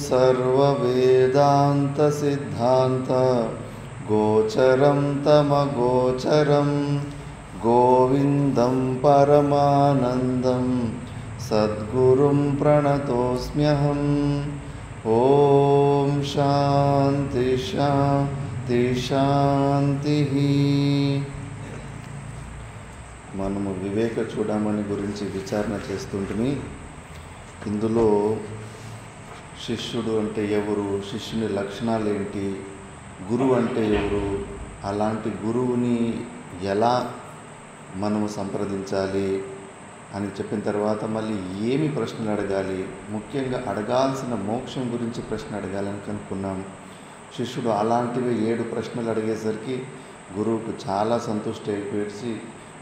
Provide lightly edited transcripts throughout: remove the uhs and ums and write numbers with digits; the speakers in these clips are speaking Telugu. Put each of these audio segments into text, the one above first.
सर्ववेदांत सिद्धांत गोचरं तमगोचरं गोविंदं परमानंदं सद्गुरुं प्रणतोऽस्म्यहम्। ओम शांति शांति शांति। మనము వివేక చూడమని గురించి విచారణ చేస్తుంటిమి. ఇందులో శిష్యుడు అంటే ఎవరు, శిష్యుని లక్షణాలు ఏంటి, గురువు అంటే ఎవరు, అలాంటి గురువుని ఎలా మనము సంప్రదించాలి అని చెప్పిన తర్వాత మళ్ళీ ఏమి ప్రశ్నలు అడగాలి, ముఖ్యంగా అడగాల్సిన మోక్షం గురించి ప్రశ్న అడగాలని కనుక్కున్నాం. శిష్యుడు అలాంటివి 7 ప్రశ్నలు అడిగేసరికి గురువుకు చాలా సంతృష్టి అయిపోయి,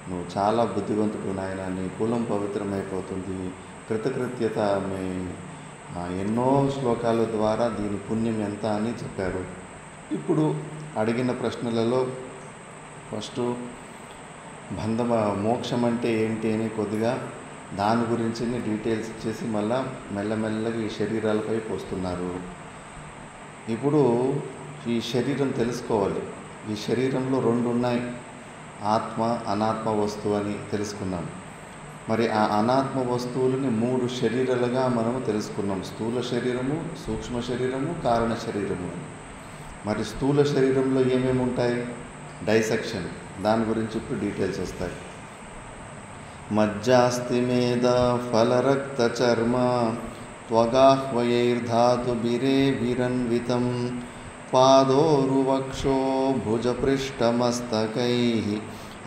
నువ్వు చాలా బుద్ధివంతుడు నాయన, నీ కులం పవిత్రమైపోతుంది, కృతకృత్యత ఎన్నో శ్లోకాల ద్వారా దీని పుణ్యం ఎంత అని చెప్పారు. ఇప్పుడు అడిగిన ప్రశ్నలలో ఫస్ట్ మోక్షం అంటే ఏంటి అని కొద్దిగా దాని గురించి డీటెయిల్స్ ఇచ్చేసి మళ్ళా మెల్లమెల్లగా ఈ శరీరాలపై పోస్తున్నారు. ఇప్పుడు ఈ శరీరం తెలుసుకోవాలి. ఈ శరీరంలో 2 ఉన్నాయి, ఆత్మ అనాత్మ వస్తువు అని తెలుసుకున్నాం. మరి ఆ అనాత్మ వస్తువులని 3 శరీరాలుగా మనము తెలుసుకున్నాం. స్థూల శరీరము, సూక్ష్మ శరీరము, కారణ శరీరము. మరి స్థూల శరీరంలో ఏమేమి ఉంటాయి, డైసెక్షన్, దాని గురించి ఇప్పుడు డీటెయిల్స్ వస్తాయి. మజ్జాస్తి మేద ఫలరక్త చర్మ త్వగాహ్వయైర్ధాతుభిరేభిరన్వితం పాదోరువక్షో భుజపృష్టమస్తకైః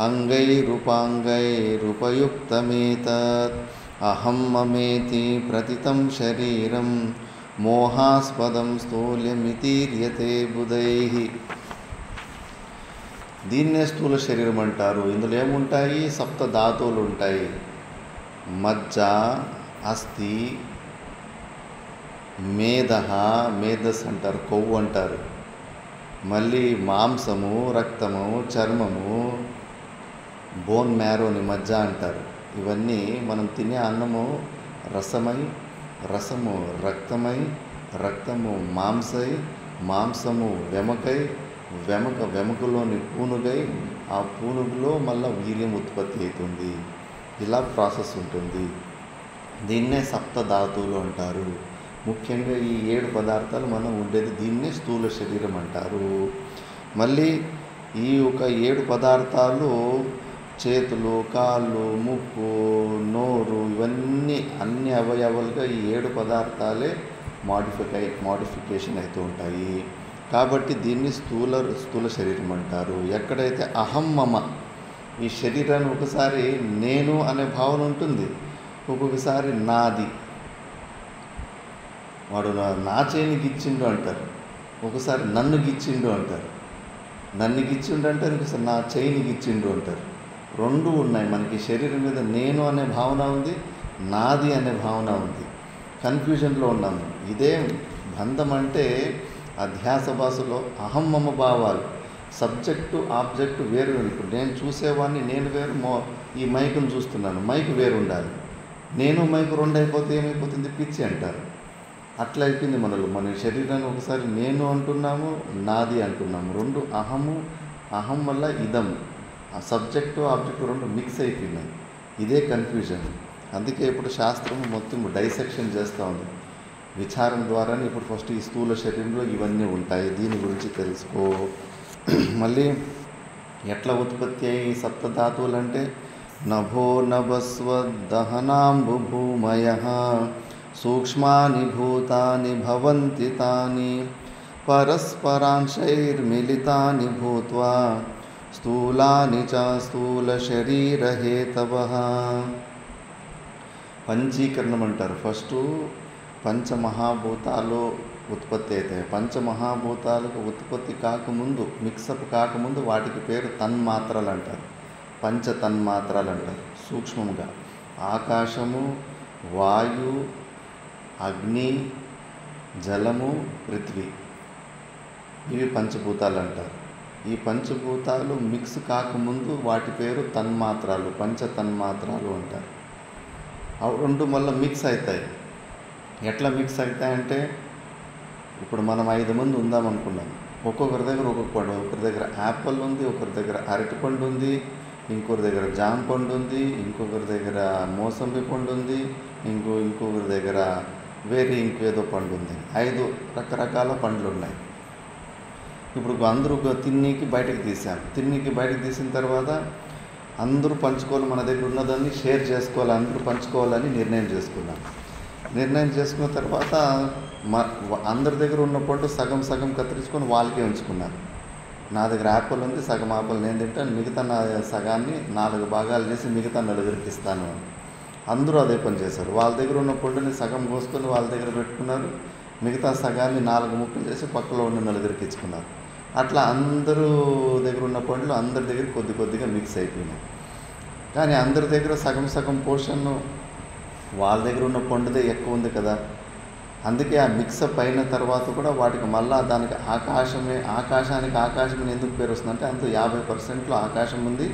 అంగైరుపాంగైరుపయుక్తమేతత్ అహం మమేతి ప్రతితం శరీరం మోహాస్పదం స్థూల్యమితీర్యతే బుధైః. దీన్నే స్థూల శరీరం అంటారు. ఇందులో ఏముంటాయి, 7 ధాతువులు ఉంటాయి. మజ్జ, అస్థి, మేధస్ అంటారు, కొవ్వు అంటారు. మళ్ళీ మాంసము, రక్తము, చర్మము, బోన్ మ్యారోని మజ్జ అంటారు. ఇవన్నీ మనం తినే అన్నము రసమై, రసము రక్తమై, రక్తము మాంసై, మాంసము వెమకై, వెమకలోని పూనుగై, ఆ పూనుగులో మళ్ళీ వీర్యం ఉత్పత్తి అవుతుంది. ఇలా ప్రాసెస్ ఉంటుంది. దీన్నే 7 ధాతువులు అంటారు. ముఖ్యంగా ఈ 7 పదార్థాలు మనం ఉండేది దీన్నే స్థూల శరీరం అంటారు. మళ్ళీ ఈ 7 పదార్థాలు చేతులు, కాళ్ళు, ముక్కు, నోరు, ఇవన్నీ అన్ని అవయవాలుగా ఈ 7 పదార్థాలే మోడిఫికేషన్ అవుతూ ఉంటాయి. కాబట్టి దీన్ని స్థూల శరీరం అంటారు. ఎక్కడైతే అహం మమ, ఈ శరీరాన్ని ఒకసారి నేను అనే భావన ఉంటుంది, ఒక్కొక్కసారి నాది, వాడు నా చేయిని గిచ్చిండు అంటారు, ఒకసారి నన్ను గిచ్చిండు అంటారు, నన్ను గిచ్చిండు అంటారు, ఇంకోసారి నా చేయిని గిచ్చిండు అంటారు. 2 ఉన్నాయి మనకి. శరీరం మీద నేను అనే భావన ఉంది, నాది అనే భావన ఉంది. కన్ఫ్యూజన్లో ఉన్నాము. ఇదే బంధం అంటే అధ్యాస భాషలో అహం మమ భావాలు, సబ్జెక్టు ఆబ్జెక్టు వేరు. ఇప్పుడు నేను చూసేవాడిని, నేను వేరు, ఈ మైకును చూస్తున్నాను, మైక్ వేరు ఉండాలి. నేను మైకు 2 అయిపోతే ఏమైపోతుంది, పిచ్చి అంటారు. అట్లా అయిపోయింది మనలో. మన శరీరాన్ని ఒకసారి నేను అంటున్నాము, నాది అంటున్నాము. 2 అహం వల్ల ఇదం, ఆ సబ్జెక్టు ఆబ్జెక్టు 2 మిక్స్ అయిపోయినాయి. ఇదే కన్ఫ్యూజన్. అందుకే ఇప్పుడు శాస్త్రం మొత్తం డైసెక్షన్ చేస్తూ ఉంది. విచారం ద్వారానే ఇప్పుడు ఫస్ట్ ఈ స్థూల శరీరంలో ఇవన్నీ ఉంటాయి, దీని గురించి తెలుసుకో. మళ్ళీ ఎట్లా ఉత్పత్తి అయ్యి 7 ధాతువులు అంటే నభో నభస్వదహనాంబు భూమయ సూక్ష్మాని భూతాని భవంతి తాని పరస్పరాంశైర్మిళితాని భూత్వా స్థూలాని చ స్థూలశరీరహేతవః. పంచీకరణం అంటారు. ఫస్ట్ పంచమహాభూతాలు ఉత్పత్తి అవుతాయి. పంచమహాభూతాలకు ఉత్పత్తి కాకముందు, మిక్సప్ కాకముందు వాటికి పేరు తన్మాత్రలు అంటారు. పంచతన్మాత్రలు అంటారు. సూక్ష్మంగా ఆకాశము, వాయు, అగ్ని, జలము, పృథ్వీ, ఇవి పంచభూతాలు అంటారు. ఈ పంచభూతాలు మిక్స్ కాకముందు వాటి పేరు తన్మాత్రలు, పంచతన్మాత్రలు అంటారు. అవి రెండు మళ్ళీ మిక్స్ అవుతాయి. ఎట్లా మిక్స్ అవుతాయంటే, ఇప్పుడు మనం 5 మంది ఉందామనుకున్నాం. ఒక్కొక్కరి దగ్గర ఒక్కొక్క పండు, ఒకరి దగ్గర యాపిల్ ఉంది, ఒకరి దగ్గర అరటిపండు ఉంది, ఇంకొకరి దగ్గర జామ పండు ఉంది, ఇంకొకరి దగ్గర మోసంబి పండు ఉంది, ఇంకొకరి దగ్గర వేరే ఇంకేదో పండు ఉంది. 5 రకరకాల పండ్లు ఉన్నాయి. ఇప్పుడు అందరూ తిన్నీకి బయటకు తీసాం. తిన్నీకి బయటకు తీసిన తర్వాత అందరూ పంచుకోవాలి, మన దగ్గర ఉన్నదాన్ని షేర్ చేసుకోవాలి, అందరూ పంచుకోవాలని నిర్ణయం చేసుకున్నాం. నిర్ణయం చేసుకున్న తర్వాత అందరి దగ్గర ఉన్న పండు సగం సగం కత్తిరించుకొని వాళ్ళకే ఉంచుకున్నారు. నా దగ్గర యాపిల్ ఉంది, సగం యాపిల్ నేను తింటాను, మిగతా నా సగాన్ని 4 భాగాలు చేసి మిగతా నలుగురికి ఇస్తాను అని అందరూ అదే పని చేశారు. వాళ్ళ దగ్గర ఉన్న పండుని సగం కోసుకొని వాళ్ళ దగ్గర పెట్టుకున్నారు, మిగతా సగాన్ని 4 ముక్కలు చేసి పక్కలో ఉన్న నలుగురికి ఇచ్చుకున్నారు. అట్లా అందరూ దగ్గర ఉన్న పండ్లు అందరి దగ్గర కొద్ది కొద్దిగా మిక్స్ అయిపోయినాయి. కానీ అందరి దగ్గర సగం సగం పోర్షన్ వాళ్ళ దగ్గర ఉన్న పండుదే ఎక్కువ ఉంది కదా. అందుకే ఆ మిక్సప్ అయిన తర్వాత కూడా వాటికి మళ్ళా దానికి ఆకాశానికి ఆకాశం ఎందుకు పేరు వస్తుందంటే, అంత 50% ఆకాశం ఉంది,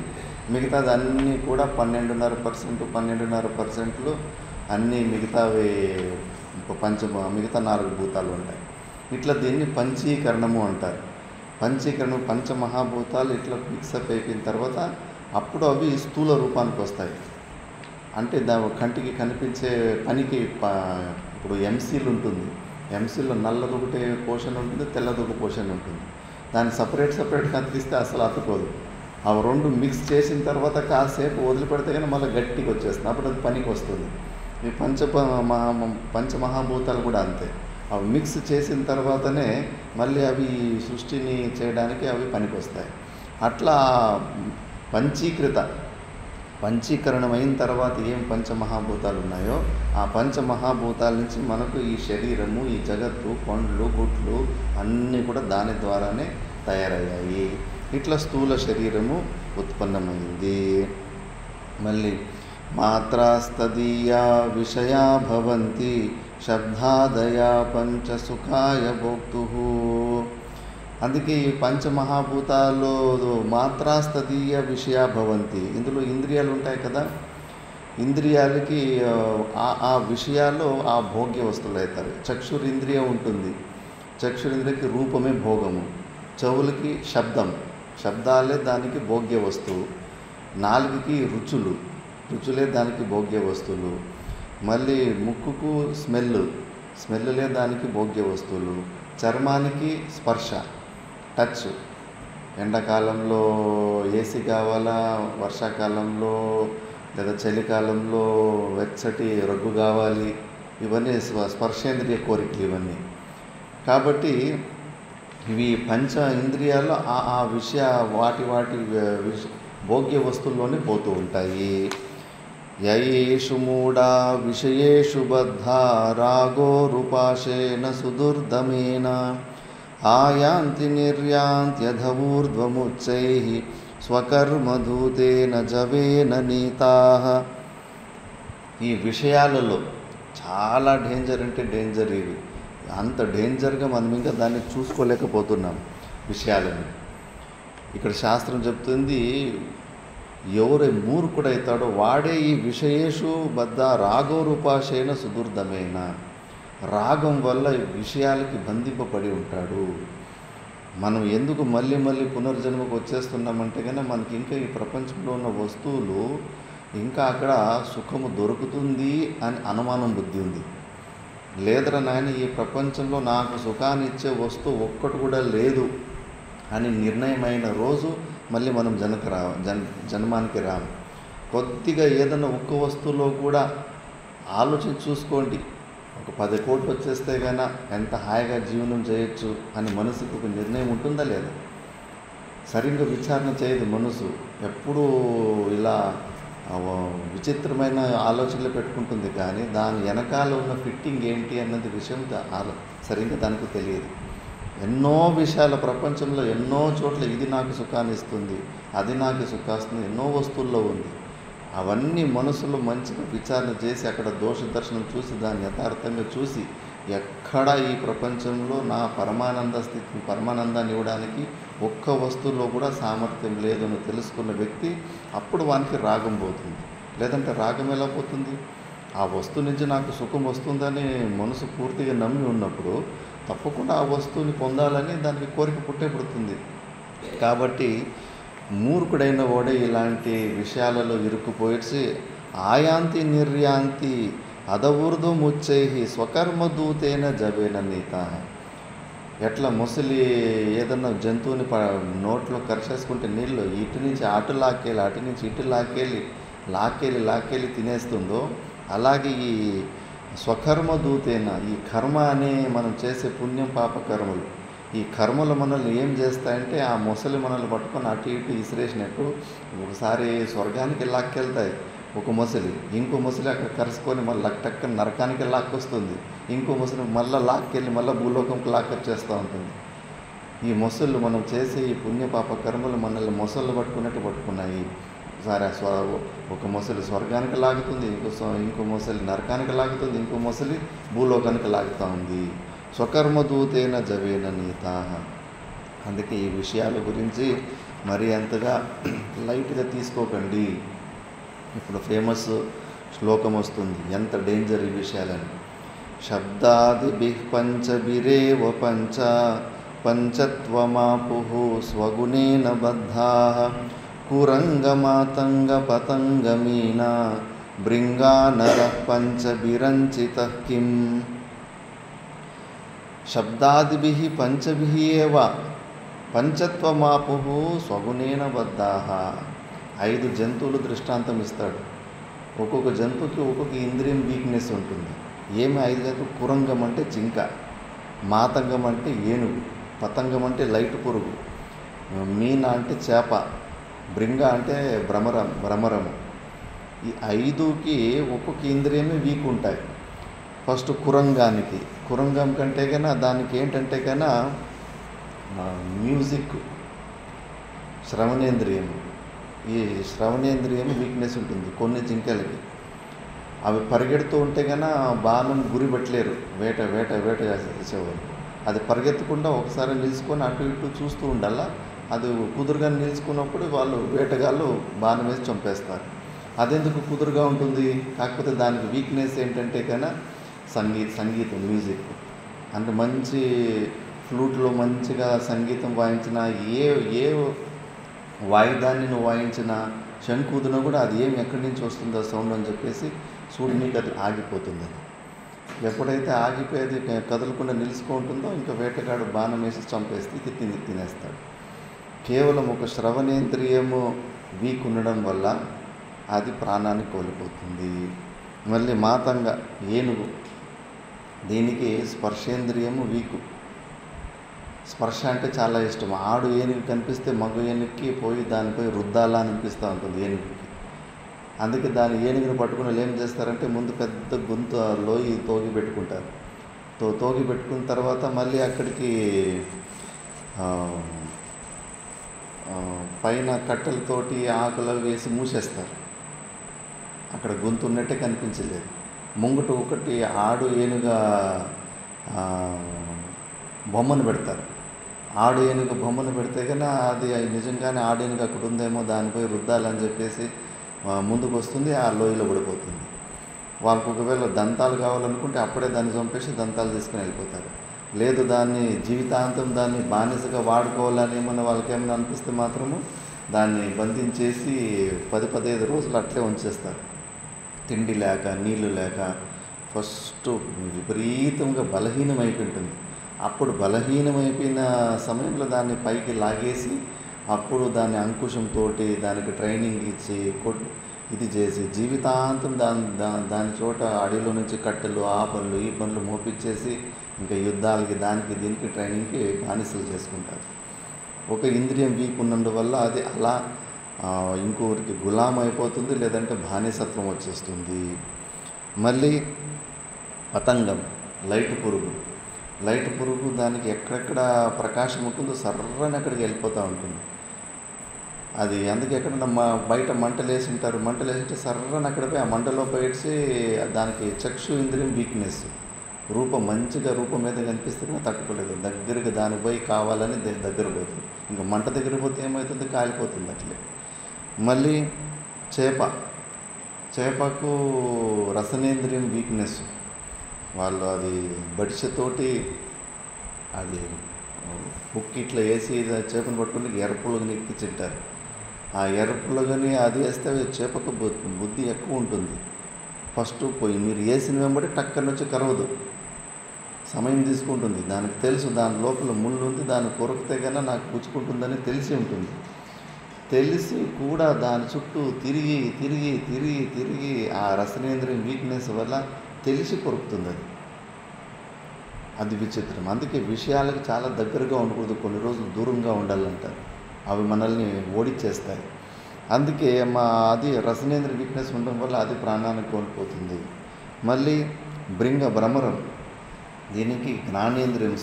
మిగతాది అన్నీ కూడా 12.5% అన్నీ మిగతావి మిగతా 4 భూతాలు ఉంటాయి. ఇట్లా దీన్ని పంచీకరణము అంటారు. పంచీకరణం, పంచమహాభూతాలు ఇట్లా మిక్సప్ అయిపోయిన తర్వాత అప్పుడు అవి స్థూల రూపానికి వస్తాయి. అంటే కంటికి కనిపించే పనికి ఇప్పుడు ఎంసీలు ఉంటుంది. ఎంసీలో నల్లది ఒకటి పోషన్ ఉంటుంది, తెల్లది ఒక పోషన్ ఉంటుంది. దాన్ని సపరేట్గా అతికిస్తే అసలు అతుకోదు. అవి 2 మిక్స్ చేసిన తర్వాత కాసేపు వదిలిపెడితే కానీ మళ్ళీ గట్టిగా వచ్చేస్తుంది, అప్పుడు అది పనికి వస్తుంది. ఈ పంచమహాభూతాలు కూడా అంతే. అవి మిక్స్ చేసిన తర్వాతనే మళ్ళీ అవి సృష్టిని చేయడానికి అవి పనికి వస్తాయి. అట్లా పంచీకరణం అయిన తర్వాత ఏం పంచమహాభూతాలు ఉన్నాయో ఆ పంచమహాభూతాల నుంచి మనకు ఈ శరీరము, ఈ జగత్తు, పండ్లు, గుట్లు అన్నీ కూడా దాని ద్వారానే తయారయ్యాయి. ఇట్లా స్థూల శరీరము ఉత్పన్నమైంది. మళ్ళీ మాత్రాస్తదీయా విషయా భవంతి శబ్దాదయా పంచసుఖాయ భోక్తుః. అందుకే ఈ పంచమహాభూతాల్లో మాత్రాస్తదీయ విషయా భవంతి. ఇందులో ఇంద్రియాలు ఉంటాయి కదా, ఇంద్రియాలకి ఆ విషయాల్లో ఆ భోగ్య వస్తువులు అవుతారు. చక్షురింద్రియం ఉంటుంది, చక్షురింద్రియకి రూపమే భోగము. చెవులకి శబ్దాలే దానికి భోగ్య వస్తువు. నాలుగుకి రుచులే దానికి భోగ్య వస్తువులు. మళ్ళీ ముక్కుకు స్మెల్లులే దానికి భోగ్య వస్తువులు. చర్మానికి స్పర్శ, టచ్. ఎండాకాలంలో ఏసీ కావాలా, వర్షాకాలంలో లేదా చలికాలంలో వెచ్చటి రగ్గు కావాలి, ఇవన్నీ స్పర్శేంద్రియ కోరికలు ఇవన్నీ. కాబట్టి ఇవి పంచ ఇంద్రియాలు ఆ వాటి భోగ్య వస్తువుల్లోనే పోతూ ఉంటాయి. యయేషు మూఢా విషయేషు బద్ధా రాగో రూపాశేన సుదుర్దమేన ఆయాంతి నిర్యాంత్యధూర్ధ్వముచ్చైః స్వకర్మధూతేన జవేన నీతాః. ఈ విషయాలలో చాలా డేంజర్ అంటే డేంజర్. ఇవి అంత డేంజర్గా మనం ఇంకా దాన్ని చూసుకోలేకపోతున్నాం విషయాలని. ఇక్కడ శాస్త్రం చెప్తుంది, ఎవరు మూర్ఖుడైతాడో వాడే ఈ విషయేషు బద్ధ రాగో రూపాశేన సుదుర్దమేన. రాగం వల్ల విషయాలకి బంధింపబడి ఉంటాడు. మనం ఎందుకు మళ్ళీ పునర్జన్మకు వచ్చేస్తున్నామంటే కనుక మనకి ఇంకా ఈ ప్రపంచంలో ఉన్న వస్తువులు ఇంకా అక్కడ సుఖము దొరుకుతుంది అని అనుమానం బుద్ధి ఉంది. లేదరా నాయన, ఈ ప్రపంచంలో నాకు సుఖాన్ని ఇచ్చే వస్తువు ఒక్కటి కూడా లేదు అని నిర్ణయమైన రోజు మళ్ళీ మనం జన్మానికి రాము. కొద్దిగా ఏదైనా ఒక్క వస్తువులో కూడా ఆలోచించి చూసుకోండి. ఒక 10 కోట్లు వచ్చేస్తే గాన ఎంత హాయిగా జీవనం చేయొచ్చు అని మనసుకు ఒక నిర్ణయం ఉంటుందా లేదా? సరిగ్గా విచారణ చేయదు మనసు. ఎప్పుడూ ఇలా విచిత్రమైన ఆలోచనలు పెట్టుకుంటుంది, కానీ దాని వెనకాల ఉన్న ఫిట్టింగ్ ఏంటి అన్నది విషయం సరిగ్గా దానికి తెలియదు. ఎన్నో విషయాల ప్రపంచంలో ఎన్నో చోట్ల ఇది నాకు సుఖాన్ని ఇస్తుంది, అది నాకు సుఖాస్తుంది, ఎన్నో వస్తువుల్లో ఉంది. అవన్నీ మనసులో మంచిగా విచారణ చేసి అక్కడ దోష దర్శనం చూసి దాన్ని యథార్థంగా చూసి ఎక్కడ ఈ ప్రపంచంలో నా పరమానందాన్ని ఇవ్వడానికి ఒక్క వస్తువులో కూడా సామర్థ్యం లేదని తెలుసుకున్న వ్యక్తి అప్పుడు వానికి రాగం పోతుంది. లేదంటే రాగం ఎలా పోతుంది? ఆ వస్తువు నుంచి నాకు సుఖం వస్తుందని మనసు పూర్తిగా నమ్మి ఉన్నప్పుడు తప్పకుండా ఆ వస్తువుని పొందాలని దానికి కోరిక పుడుతుంది. కాబట్టి మూర్ఖుడైన వాడే ఇలాంటి విషయాలలో ఇరుక్కుపోయేసి ఆయాంతి నిర్యాంతి అదవుర్దు ముచ్చై స్వకర్మదూతేన జబేన నీత. ఎట్లా ముసలి ఏదన్నా జంతువుని నోట్లో కరిచేసుకుంటే నీళ్ళు ఇటు నుంచి అటు లాక్కెళ్ళి అటు నుంచి ఇటు లాక్కెళ్ళి తినేస్తుందో, అలాగే ఈ స్వకర్మదూతేన ఈ కర్మ అనే మనం చేసే పుణ్యం పాప కర్మలు, ఈ కర్మలు మనల్ని ఏం చేస్తాయంటే ఆ ముసలి మనల్ని పట్టుకొని అటు ఇటు ఇసిరేసినట్టు ఒకసారి స్వర్గానికి లాక్కెళ్తాయి ఒక ముసలి, ఇంకో ముసలి అక్కడ కరుసుకొని మళ్ళీ టక్కన నరకానికి లాక్కొస్తుంది, ఇంకో ముసలి మళ్ళీ లాక్కెళ్ళి మళ్ళీ భూలోకంకి లాక్కొచ్చేస్తూ ఉంటుంది. ఈ ముసళ్ళు మనం చేసే ఈ పుణ్యపాప కర్మలు మనల్ని ముసళ్ళు పట్టుకున్నట్టు పట్టుకున్నాయి. ఒకసారి ఒక ముసలి స్వర్గానికి లాగుతుంది, ఇంకో ముసలి నరకానికి లాగుతుంది, ఇంకో ముసలి భూలోకానికి లాగుతూ ఉంది. స్వకర్మదూతేన జవేన నీతాః. అందుకే ఈ విషయాల గురించి మరి అంతగా లైట్గా తీసుకోకండి. ఇప్పుడు ఫేమస్ శ్లోకం వస్తుంది, ఎంత డేంజర్ ఈ విషయాలని. శబ్దాదిభిః పంచభిరేవ పంచత్వమాపుః స్వగుణేన బద్ధాః కురంగమాతంగ పతంగమీనా భృంగానరః పంచభిరంచితః కిం. శబ్దాదిభిః పంచభిః ఏవ పంచత్వమాపుః స్వగుణేన బద్ధాః. 5 జంతువులు దృష్టాంతం ఇస్తాడు. ఒక్కొక్క జంతువుకి ఒక్కొక్క ఇంద్రియం వీక్నెస్ ఉంటుంది. ఏమి 5 జంతువులు? కురంగం అంటే జింక, మాతంగం అంటే ఏనుగు, పతంగం అంటే లైట్ పురుగు, మీన అంటే చేప, భృంగ అంటే భ్రమరము. ఈ 5కి ఒక్కొక్క ఇంద్రియమే వీక్ ఉంటాయి. ఫస్ట్ కురంగం కంటే కన్నా దానికి ఏంటంటే కన్నా మ్యూజిక్, శ్రవణేంద్రియం, ఈ శ్రవణేంద్రియం వీక్నెస్ ఉంటుంది కొన్ని జింకలకి. అవి పరిగెడుతూ ఉంటే కన్నా బాణం గురి పెట్టలేరు, వేట చేసేవారు. అది పరిగెత్తకుండా ఒకసారి నిలుచుకొని అటు ఇటు చూస్తూ ఉండాలా. అది కుదురుగా నిలుచుకున్నప్పుడు వాళ్ళు వేటగాళ్ళు బాణం వేసి చంపేస్తారు. అదెందుకు కుదురుగా ఉంటుంది? కాకపోతే దానికి వీక్నెస్ ఏంటంటే కన్నా సంగీతం, మ్యూజిక్. అంటే మంచి ఫ్లూట్లో మంచిగా సంగీతం వాయించిన ఏ వాయిదాన్ని నువ్వు వాయించిన శంకుదిన కూడా అది ఎక్కడి నుంచి వస్తుందో సౌండ్ అని చెప్పేసి చూడనీకి అది ఆగిపోతుంది. ఎప్పుడైతే ఆగిపోయేది కదలకుండా నిలుచుకుంటుందో ఇంకా వేటగాడు బాణం వేసి చంపేసి తినేస్తాడు. కేవలం ఒక శ్రవణేంద్రియము వీక్ ఉండడం వల్ల అది ప్రాణాన్ని కోల్పోతుంది. మళ్ళీ మాతంగ ఏనుగు, దీనికి స్పర్శేంద్రియము వీకు. స్పర్శ అంటే చాలా ఇష్టం. ఆడు ఏనుగు కనిపిస్తే మగ ఏనుగుకి పోయి దానిపై రుద్దాలా అనిపిస్తూ ఉంటుంది ఏనుగుకి. అందుకే దాని ఏనుగుని పట్టుకుని వాళ్ళు ఏం చేస్తారంటే ముందు పెద్ద గొంతు లోయి తోగి పెట్టుకుంటారు. తోగి పెట్టుకున్న తర్వాత మళ్ళీ అక్కడికి పైన కట్టెలతోటి ఆకులు వేసి మూసేస్తారు. అక్కడ గొంతు ఉన్నట్టే కనిపించలేదు. ముంగట ఒకటి ఆడు ఏనుగా బొమ్మను పెడతారు. ఆడు ఏనుగు బొమ్మను పెడితే కన్నా అది నిజంగానే ఆడేనుగు అక్కడ ఉందేమో దానిపై రుద్దాలని చెప్పేసి ముందుకు వస్తుంది, ఆ లోయలో పడిపోతుంది. వాళ్ళకు ఒకవేళ దంతాలు కావాలనుకుంటే అప్పుడే దాన్ని చంపేసి దంతాలు తీసుకుని వెళ్ళిపోతారు. లేదు దాన్ని జీవితాంతం దాన్ని బానిసగా వాడుకోవాలని ఏమన్నా వాళ్ళకి ఏమైనా అనిపిస్తే మాత్రము దాన్ని బంధించేసి 10-15 రోజులు అట్లే ఉంచేస్తారు. తిండి లేక నీళ్లు లేక ఫస్ట్ విపరీతంగా బలహీనమైపోయింటుంది. అప్పుడు బలహీనమైపోయిన సమయంలో దాన్ని పైకి లాగేసి అప్పుడు దాన్ని అంకుశంతో దానికి ట్రైనింగ్ ఇచ్చి ఇది చేసి జీవితాంతం దాని చోట అడవిలో నుంచి కట్టెలు ఆ పనులు ఈ పనులు మోపించేసి ఇంకా యుద్ధాలకి దానికి దీనికి ట్రైనింగ్కి బానిసలు చేసుకుంటారు. ఒక ఇంద్రియం వీక్ ఉన్నందువల్ల అది అలా ఇంకొకరికి గులాం అయిపోతుంది, లేదంటే బానిసత్వం వచ్చేస్తుంది. మళ్ళీ పతంగం, లైట్ పురుగు దానికి ఎక్కడెక్కడ ప్రకాశం ఉంటుందో సర్రని అక్కడికి వెళ్ళిపోతూ ఉంటుంది. అది అందుకే ఎక్కడన్నా బయట మంటలు వేసింటే సర్రని అక్కడ పోయి ఆ మంటలో పోయేసి దానికి చక్షు ఇంద్రియం వీక్నెస్, మంచిగా రూపం మీద కనిపిస్తే తట్టుకోలేదు, దగ్గరికి దానికి పోయి కావాలని దగ్గర పోతుంది. ఇంకా మంట దగ్గర పోతే ఏమవుతుంది, కాలిపోతుంది అట్లే. మళ్ళీ చేపకు రసనేంద్రియం వీక్నెస్, వాళ్ళు అది బడిసెతోటి అది బుక్ ఇట్లా వేసి చేపను పట్టుకుని ఎర్రపులుగుని ఎక్కించుంటారు. ఆ ఎర్రపులుగుని అది వేస్తే చేపకు బుద్ధి ఎక్కువ ఉంటుంది. ఫస్ట్ పోయి మీరు వేసిన వెంబడి టక్కన నుంచి కరవదు, సమయం తీసుకుంటుంది. దానికి తెలుసు దాని లోపల ముళ్ళు ఉంది, దాన్ని కొరికితే కన్నా నాకు పుచ్చుకుంటుందని తెలిసి ఉంటుంది. తెలిసి కూడా దాని చుట్టూ తిరిగి ఆ రసనేంద్రియం వీక్నెస్ వల్ల తెలిసి కొరుకుతుంది. అది విచిత్రం. అందుకే విషయాలకు చాలా దగ్గరగా ఉండకూడదు, కొన్ని రోజులు దూరంగా ఉండాలంటారు. అవి మనల్ని ఓడిచ్చేస్తాయి. అందుకే అది రసనేంద్రియ వీక్నెస్ ఉండడం వల్ల అది ప్రాణాన్ని కోల్పోతుంది. మళ్ళీ భ్రమరం, దీనికి జ్ఞానేంద్రియం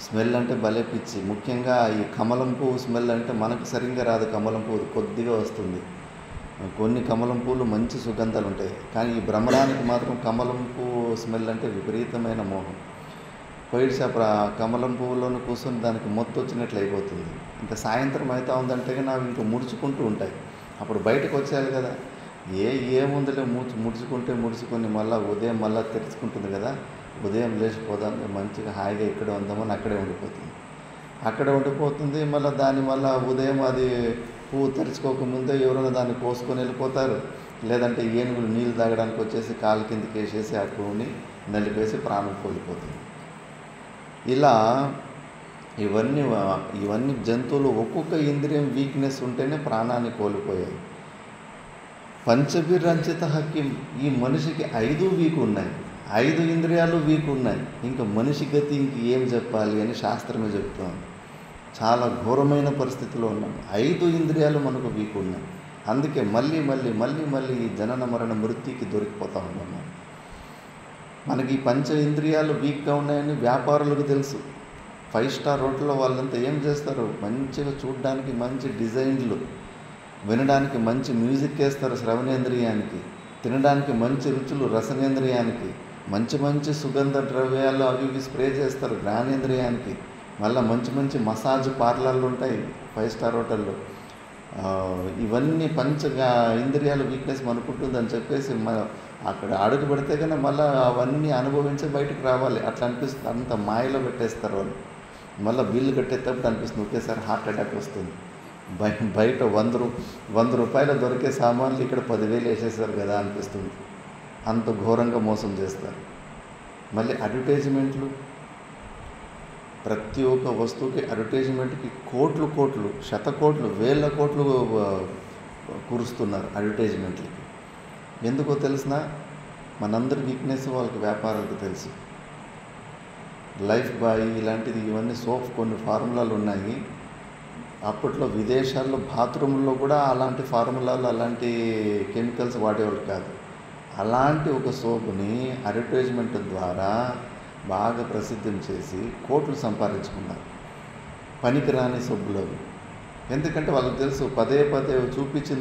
స్మెల్ అంటే భలే పిచ్చి. ముఖ్యంగా ఈ కమలం పువ్వు స్మెల్ అంటే మనకు సరిగ్గా రాదు. కమలం పువ్వు కొద్దిగా వస్తుంది. కొన్ని కమలం పూలు మంచి సుగంధాలు ఉంటాయి, కానీ ఈ భ్రమరానికి మాత్రం కమలం పువ్వు స్మెల్ అంటే విపరీతమైన మోహం. పోయిడ్చాపు కమలం పువ్వులోనే కూర్చొని దానికి మొత్తం వచ్చినట్లు అయిపోతుంది. ఇంకా సాయంత్రం అవుతా ఉందంటే నాకు ఇంకా ముడుచుకుంటూ ఉంటాయి. అప్పుడు బయటకు వచ్చేయాలి కదా, ఏముందిలే ముడుచుకొని మళ్ళీ ఉదయం మళ్ళీ తెరుచుకుంటుంది కదా, ఉదయం లేచిపోదాం మంచిగా హాయిగా ఇక్కడ ఉందామని అక్కడే ఉండిపోతుంది. మళ్ళీ ఉదయం అది పువ్వు తెరుచుకోకముందే ఎవరైనా దాన్ని కోసుకొని వెళ్ళిపోతారు, లేదంటే ఏనుగులు నీళ్ళు తాగడానికి వచ్చేసి కాలు కిందకి వేసేసి ఆ పువ్వుని నలిపేసి ప్రాణం కోల్పోతుంది. ఇలా ఇవన్నీ జంతువులు ఒక్కొక్క ఇంద్రియం వీక్నెస్ ఉంటేనే ప్రాణాన్ని కోల్పోయాయి. పంచభిర్రంచిత హక్యం, ఈ మనిషికి 5 వీక్ ఉన్నాయి, 5 ఇంద్రియాలు వీక్ ఉన్నాయి. ఇంకా మనిషి గతి ఏం చెప్పాలి అని శాస్త్రమే చెప్తోంది. చాలా ఘోరమైన పరిస్థితిలో ఉన్నాం. 5 ఇంద్రియాలు మనకు వీక్ ఉన్నాయి. అందుకే మళ్ళీ ఈ జనన మరణ మృత్యుకి దొరికిపోతూ ఉన్నాం. మనకి ఈ పంచ ఇంద్రియాలు వీక్గా ఉన్నాయని వ్యాపారులకు తెలుసు. 5 స్టార్ హోటల్లో వాళ్ళంతా ఏం చేస్తారు, మంచిగా చూడడానికి మంచి డిజైన్లు, వినడానికి మంచి మ్యూజిక్ వేస్తారు శ్రవణేంద్రియానికి, తినడానికి మంచి రుచులు రసనేంద్రియానికి, మంచి సుగంధ ద్రవ్యాలు అవి స్ప్రే చేస్తారు జ్ఞానేంద్రియానికి. మళ్ళీ మంచి మసాజ్ పార్లర్లు ఉంటాయి 5 స్టార్ హోటల్లో. ఇవన్నీ ఇంద్రియాల వీక్నెస్ మనకుంటుందని చెప్పేసి అక్కడ అడుగు పెడితే కన్నా మళ్ళీ అవన్నీ అనుభవించి బయటకు రావాలి అట్లా అనిపిస్తుంది. అంత మాయలో పెట్టేస్తారు వాళ్ళు. మళ్ళీ బిల్లు కట్టేటప్పుడు అనిపిస్తుంది ఒకేసారి హార్ట్ అటాక్ వస్తుంది. బయట 100 రూపాయలు దొరికే సామాన్లు ఇక్కడ 10,000 వేసేసారు కదా అనిపిస్తుంది. అంత ఘోరంగా మోసం చేస్తారు. మళ్ళీ అడ్వర్టైజ్మెంట్లు, ప్రతి ఒక్క వస్తువుకి అడ్వర్టైజ్మెంట్కి కోట్లు, శతకోట్లు, వేల కోట్లు కురుస్తున్నారు అడ్వర్టైజ్మెంట్లకి. ఎందుకో తెలిసిన మనందరి వీక్నెస్ వాళ్ళకి వ్యాపారాలకు తెలుసు. లైఫ్ బాయ్ ఇలాంటిది ఇవన్నీ సోప్ కొన్ని ఫార్ములాలు ఉన్నాయి. అప్పట్లో విదేశాల్లో బాత్రూంలో కూడా అలాంటి ఫార్ములాలు అలాంటి కెమికల్స్ వాడేవాళ్ళు కాదు. అలాంటి ఒక సోపుని అడ్వర్టైజ్మెంట్ ద్వారా బాగా ప్రసిద్ధం చేసి కోట్లు సంపాదించుకున్నారు. పనికిరాని సబ్బులు అవి. ఎందుకంటే వాళ్ళకి తెలుసు పదే చూపించిన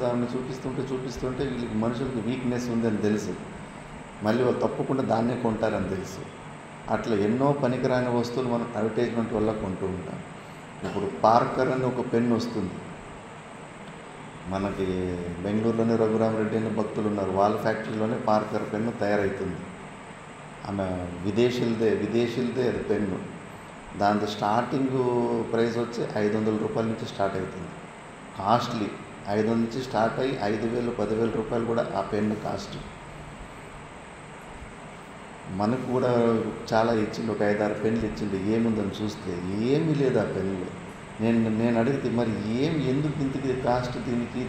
దాన్ని చూపిస్తుంటే వీళ్ళకి మనుషులకి వీక్నెస్ ఉందని తెలుసు. మళ్ళీ వాళ్ళు తప్పకుండా దాన్నే కొంటారని తెలుసు. అట్లా ఎన్నో పనికిరాని వస్తువులు మనం అడ్వర్టైజ్మెంట్ వల్ల కొంటూ ఉంటాం. ఇప్పుడు పార్కర్ అని ఒక పెన్ను వస్తుంది. మనకి బెంగళూరులోనే రఘురామరెడ్డి అనే భక్తులు ఉన్నారు, వాళ్ళ ఫ్యాక్టరీలోనే పార్కర్ పెన్ను తయారవుతుంది. ఆమె విదేశీలదే అది పెన్ను. దాంతో స్టార్టింగ్ ప్రైస్ వచ్చి 500 రూపాయల నుంచి స్టార్ట్ అవుతుంది. కాస్ట్లీ 500 నుంచి స్టార్ట్ అయ్యి 5,000 10,000 రూపాయలు కూడా ఆ పెన్ను కాస్ట్. మనకు కూడా చాలా ఇచ్చిండు, ఒక 5-6 పెన్నులు ఇచ్చిండు. ఏముందని చూస్తే ఏమీ లేదు ఆ పెన్నులో. నేను అడిగితే మరి ఎందుకు ఇంతకి కాస్ట్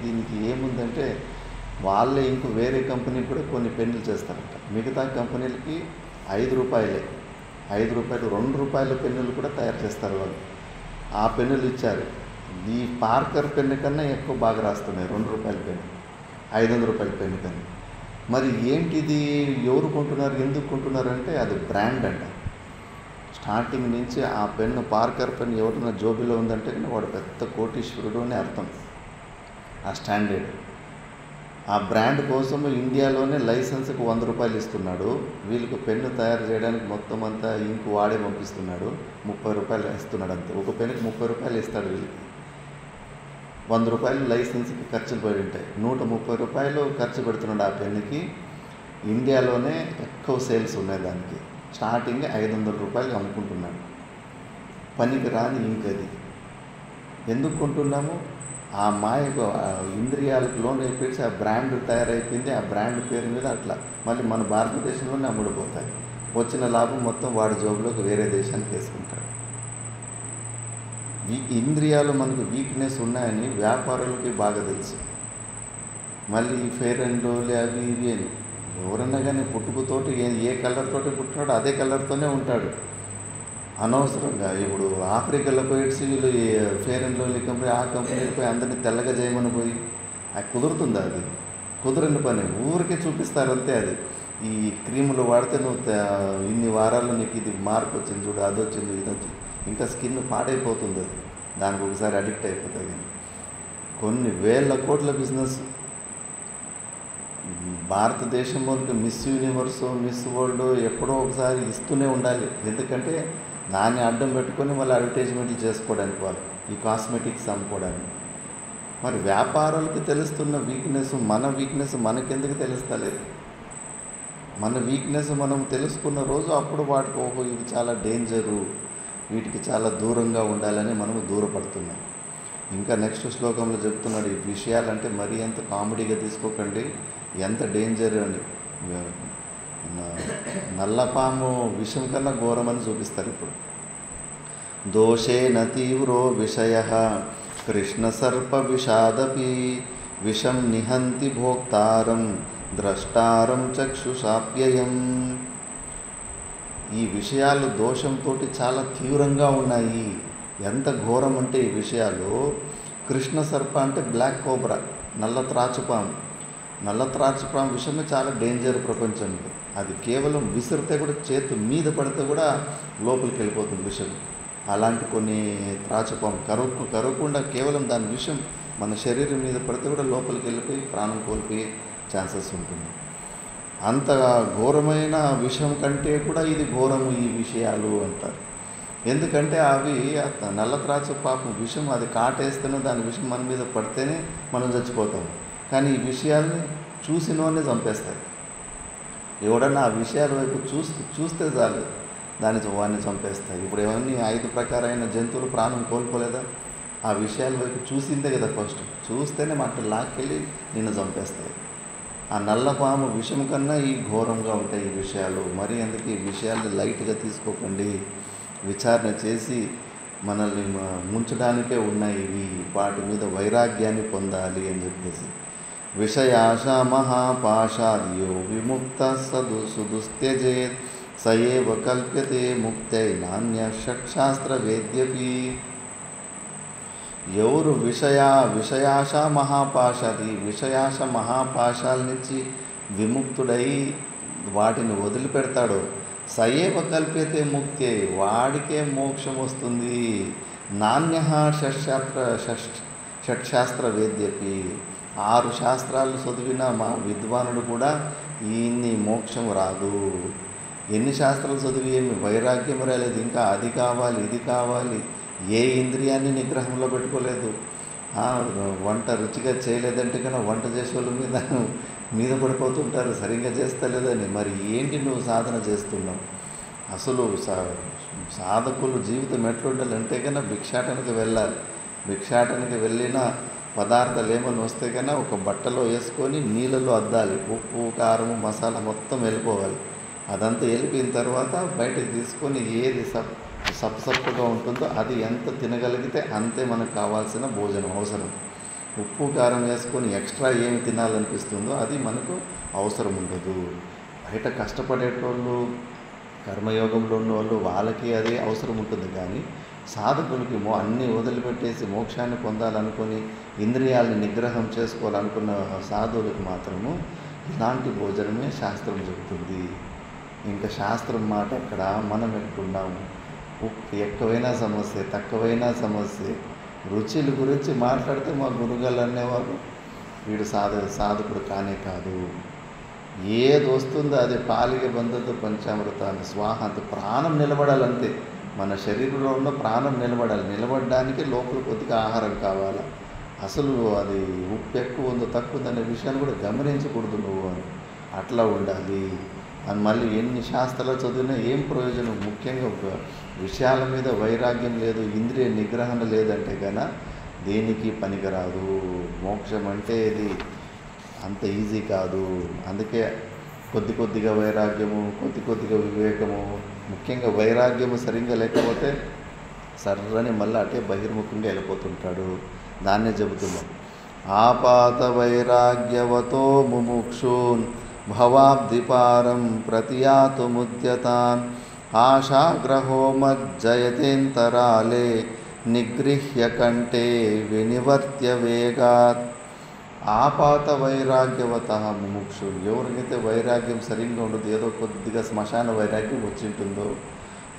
దీనికి ఏముందంటే, వాళ్ళే ఇంకో వేరే కంపెనీకి కూడా కొన్ని పెన్నులు చేస్తారంట. మిగతా కంపెనీలకి రూ. 5 రూ. 2 పెన్నులు కూడా తయారు చేస్తారు వాళ్ళు. ఆ పెన్నులు ఇచ్చారు. ఈ పార్కర్ పెన్ను కన్నా ఎక్కువ బాగా రాస్తున్నాయి రూ. 2 పెన్ను, రూ. 500 పెన్ను కన్నా. మరి ఏంటిది, ఎవరు కొంటున్నారు, ఎందుకు కొంటున్నారు అంటే అది బ్రాండ్ అంట. స్టార్టింగ్ నుంచి ఆ పెన్ను, పార్కర్ పెన్ను ఎవరైనా జోబిలో ఉందంటే వాడు పెద్ద కోటీశ్వరుడు అని అర్థం. ఆ స్టాండర్డ్, ఆ బ్రాండ్ కోసం ఇండియాలోనే లైసెన్స్కి రూ. 100 ఇస్తున్నాడు. వీళ్ళకి పెన్ను తయారు చేయడానికి మొత్తం అంతా ఇంకు వాడే పంపిస్తున్నాడు. రూ. 30 ఇస్తున్నాడు అంతే. ఒక పెన్నుకి రూ. 30 ఇస్తాడు. వీళ్ళకి రూ. 100 లైసెన్స్కి ఖర్చులు పడి ఉంటాయి. రూ. 130 ఖర్చు పెడుతున్నాడు ఆ పెన్నుకి. ఇండియాలోనే ఎక్కువ సేల్స్ ఉన్నాయి దానికి. స్టార్టింగ్ రూ. 500 అమ్ముకుంటున్నాడు. పనికి రాని ఇంకది. ఎందుకు కొంటున్నాము? ఆ మాయకు, ఇంద్రియాలకు లోన్ అయిపోయి ఆ బ్రాండ్ తయారైపోయింది. ఆ బ్రాండ్ పేరు మీద అట్లా మళ్ళీ మన భారతదేశంలోనే అమ్ముడుపోతాయి. వచ్చిన లాభం మొత్తం వాడి జోబులోకి వేరే దేశానికి వేసుకుంటాడు. ఇంద్రియాలు మనకు వీక్నెస్ ఉన్నాయని వ్యాపారులకి బాగా తెలుసు. మళ్ళీ ఫెయిర్ అండ్ లవ్లీ అవి ఇవి అని ఎవరన్నా కానీ పుట్టుకతోటి ఏ కలర్తోటి పుట్టాడో అదే కలర్తోనే ఉంటాడు. అనవసరంగా ఇప్పుడు ఆఫ్రికాలో పోయేసి వీళ్ళు ఫెయిర్ అండ్ లవ్లీ కంపెనీ, ఆ కంపెనీకి పోయి అందరినీ తెల్లగా చేయమని పోయి అది కుదురుతుందా? అది కుదరని పని. ఊరికే చూపిస్తారు అంతే. అది ఈ క్రీములు వాడితే నువ్వు ఇన్ని వారాల్లో నీకు ఇది మార్పు వచ్చింది చూడు, అది వచ్చింది, ఇది వచ్చింది, ఇంకా స్కిన్ పాడైపోతుంది. అది దానికి ఒకసారి అడిక్ట్ అయిపోతుంది. కానీ కొన్ని వేల కోట్ల బిజినెస్ భారతదేశంలోకి మిస్ యూనివర్స్, మిస్ వరల్డ్ ఎప్పుడో ఒకసారి ఇస్తూనే ఉండాలి. ఎందుకంటే దాన్ని అడ్డం పెట్టుకొని వాళ్ళు అడ్వర్టైజ్మెంట్లు చేసుకోవడానికి, వాళ్ళు ఈ కాస్మెటిక్స్ అమ్ముకోవడానికి. మరి వ్యాపారాలకు తెలుస్తున్న వీక్నెస్, మన వీక్నెస్ మనకెందుకు తెలుస్తలేదు? మన వీక్నెస్ మనం తెలుసుకున్న రోజు అప్పుడు వాటికి ఇవి చాలా డేంజరు, వీటికి చాలా దూరంగా ఉండాలని మనము దూరపడుతున్నాం. ఇంకా నెక్స్ట్ శ్లోకంలో చెప్తున్నాడు, ఈ విషయాలంటే మరీ ఎంత కామెడీగా తీసుకోకండి, ఎంత డేంజర్ అని. నల్లపాము విషం కన్నా ఘోరమని చూపిస్తారు ఇప్పుడు. దోషేన తీవ్రో విషయ కృష్ణ సర్ప విషాదపి విషం నిహంతి భోక్తారం ద్రష్టారం చక్షుషాప్యయం. ఈ విషయాలు దోషంతో చాలా తీవ్రంగా ఉన్నాయి. ఎంత ఘోరం అంటే ఈ విషయాలు, కృష్ణ సర్ప అంటే బ్లాక్ కోబ్రా, నల్ల త్రాచుపాము. నల్ల త్రాచుపాము విషయమే చాలా డేంజర్ ప్రపంచంలో. అది కేవలం విసిరితే కూడా, చేతు మీద పడితే కూడా లోపలికి వెళ్ళిపోతుంది విషయం. అలాంటి కొన్ని త్రాచుపాము కరవకుండా కేవలం దాని విషయం మన శరీరం మీద పడితే కూడా లోపలికి వెళ్ళిపోయి ప్రాణం కోల్పోయే ఛాన్సెస్ ఉంటుంది. అంత ఘోరమైన విషయం కంటే కూడా ఇది ఘోరము ఈ విషయాలు అంటారు. ఎందుకంటే అవి నల్ల త్రాచుపాము విషం, అది కాటేస్తేనే దాని విషయం మన మీద పడితేనే మనం చచ్చిపోతాం. కానీ ఈ విషయాల్ని చూసినోనే చంపేస్తారు. ఎవడన్నా ఆ విషయాల వైపు చూస్తే చాలు వాడిని చంపేస్తాయి. ఇప్పుడు ఏమన్నీ 5 ప్రకారమైన జంతువులు ప్రాణం కోల్పోలేదా? ఆ విషయాల వైపు చూసిందే కదా ఫస్ట్. చూస్తేనే మట్ట లాక్కెళ్ళి నిన్ను చంపేస్తాయి. ఆ నల్లపాము విషం కన్నా ఈ ఘోరంగా ఉంటాయి ఈ విషయాలు. మరి అందుకే ఈ విషయాల్ని లైట్గా తీసుకోకండి, విచారణ చేసి మనల్ని ముంచడానికే ఉన్నాయి ఇవి. వాటి మీద వైరాగ్యాన్ని పొందాలి అని చెప్పేసి. విషయాశ మహాపాశాద్యో విముక్త సుదుస్త్యజేత్ సయేవ కల్ప్యతే ముక్తై నాణ్య షట్శాస్త్ర వేద్యపి. ఎవరు విషయాశ మహాపాశాది, విషయాశ మహాపాశాల నుంచి విముక్తుడై వాటిని వదిలిపెడతాడో, సయేవ కల్ప్యతే ముక్తే, వాడికే మోక్షం వస్తుంది. నాణ్య షట్శాస్త్ర వేద్యపి, 6 శాస్త్రాలు చదివిన మా విద్వానుడు కూడా ఈయన్ని మోక్షం రాదు. ఎన్ని శాస్త్రాలు చదివి ఏమి వైరాగ్యం రాలేదు, ఇంకా అది కావాలి ఇది కావాలి. ఏ ఇంద్రియాన్ని నిగ్రహంలో పెట్టుకోలేదు. వంట రుచిగా చేయలేదంటే కన్నా వంట చేసే వాళ్ళ మీద పడిపోతుంటారు, సరిగ్గా చేస్తలేదని. మరి ఏంటి నువ్వు సాధన చేస్తున్నావు? అసలు సాధకులు జీవితం ఎట్లుండాలంటే కన్నా భిక్షాటనకి వెళ్ళాలి. భిక్షాటనకి వెళ్ళిన పదార్థాలు ఏమైనా వస్తే కన్నా ఒక బట్టలో వేసుకొని నీళ్ళలో అద్దాలి. ఉప్పు, కారము, మసాలా మొత్తం వెళ్ళిపోవాలి. అదంతా వెళ్ళిపోయిన తర్వాత బయటకు తీసుకొని ఏది సప్పుగా ఉంటుందో అది ఎంత తినగలిగితే అంతే మనకు కావాల్సిన భోజనం అవసరం. ఉప్పు కారం వేసుకొని ఎక్స్ట్రా ఏమి తినాలనిపిస్తుందో అది మనకు అవసరం ఉండదు. బయట కష్టపడేటోళ్ళు, కర్మయోగంలో ఉన్నవాళ్ళు వాళ్ళకి అది అవసరం ఉంటుంది. కానీ సాధకులకి అన్నీ వదిలిపెట్టేసి మోక్షాన్ని పొందాలనుకొని ఇంద్రియాలని నిగ్రహం చేసుకోవాలనుకున్న సాధువులకు మాత్రము ఇలాంటి భోజనమే శాస్త్రం చెబుతుంది. ఇంకా శాస్త్రం మాట ఎక్కడ, మనం ఎక్కడున్నాము. ఉప్పు ఎక్కువైనా సమస్య, తక్కువైనా సమస్య. రుచుల గురించి మాట్లాడితే మా గురుగారు అనేవారు వీడు సాధకుడు కానే కాదు. ఏది వస్తుందో అది పాలిక బంధుతో పంచామృతాన్ని స్వాహ అంత ప్రాణం నిలబడాలంతే. మన శరీరంలో ఉన్న ప్రాణం నిలబడడానికి లోపల కొద్దిగా ఆహారం కావాలి. అసలు అది ఉప్పు ఎక్కువ ఉందో తక్కువ ఉందనే విషయాన్ని కూడా గమనించకూడదు నువ్వు అని. అట్లా ఉండాలి అని మళ్ళీ ఎన్ని శాస్త్రాలు చదివినా ఏం ప్రయోజనం? ముఖ్యంగా విషయాల మీద వైరాగ్యం లేదు, ఇంద్రియ నిగ్రహణ లేదంటే కనుక దేనికి పనికిరాదు. మోక్షం అంటే ఇది అంత ఈజీ కాదు. అందుకే కొద్దిగా వైరాగ్యము, కొద్దిగా వివేకము. ముఖ్యంగా వైరాగ్యము సరిగ్గా లేకపోతే సర్రని మళ్ళీ అటే బహిర్ముఖంగా వెళ్ళిపోతుంటాడు. దాన్నే చెబుతున్నాం. ఆపాత వైరాగ్యవతో ముముక్షూన్ భవాబ్ధిపారం ప్రతియాతుముద్యతాన్ ఆశాగ్రహో మజ్జయతేంతరాలే నిగృహ్య కంటే వినివర్త్య వేగాత్. ఆపాత వైరాగ్యవత ముముక్షుడు, ఎవరికైతే వైరాగ్యం సరిగ్గా ఉండదు, ఏదో కొద్దిగా శ్మశాన వైరాగ్యం వచ్చింటుందో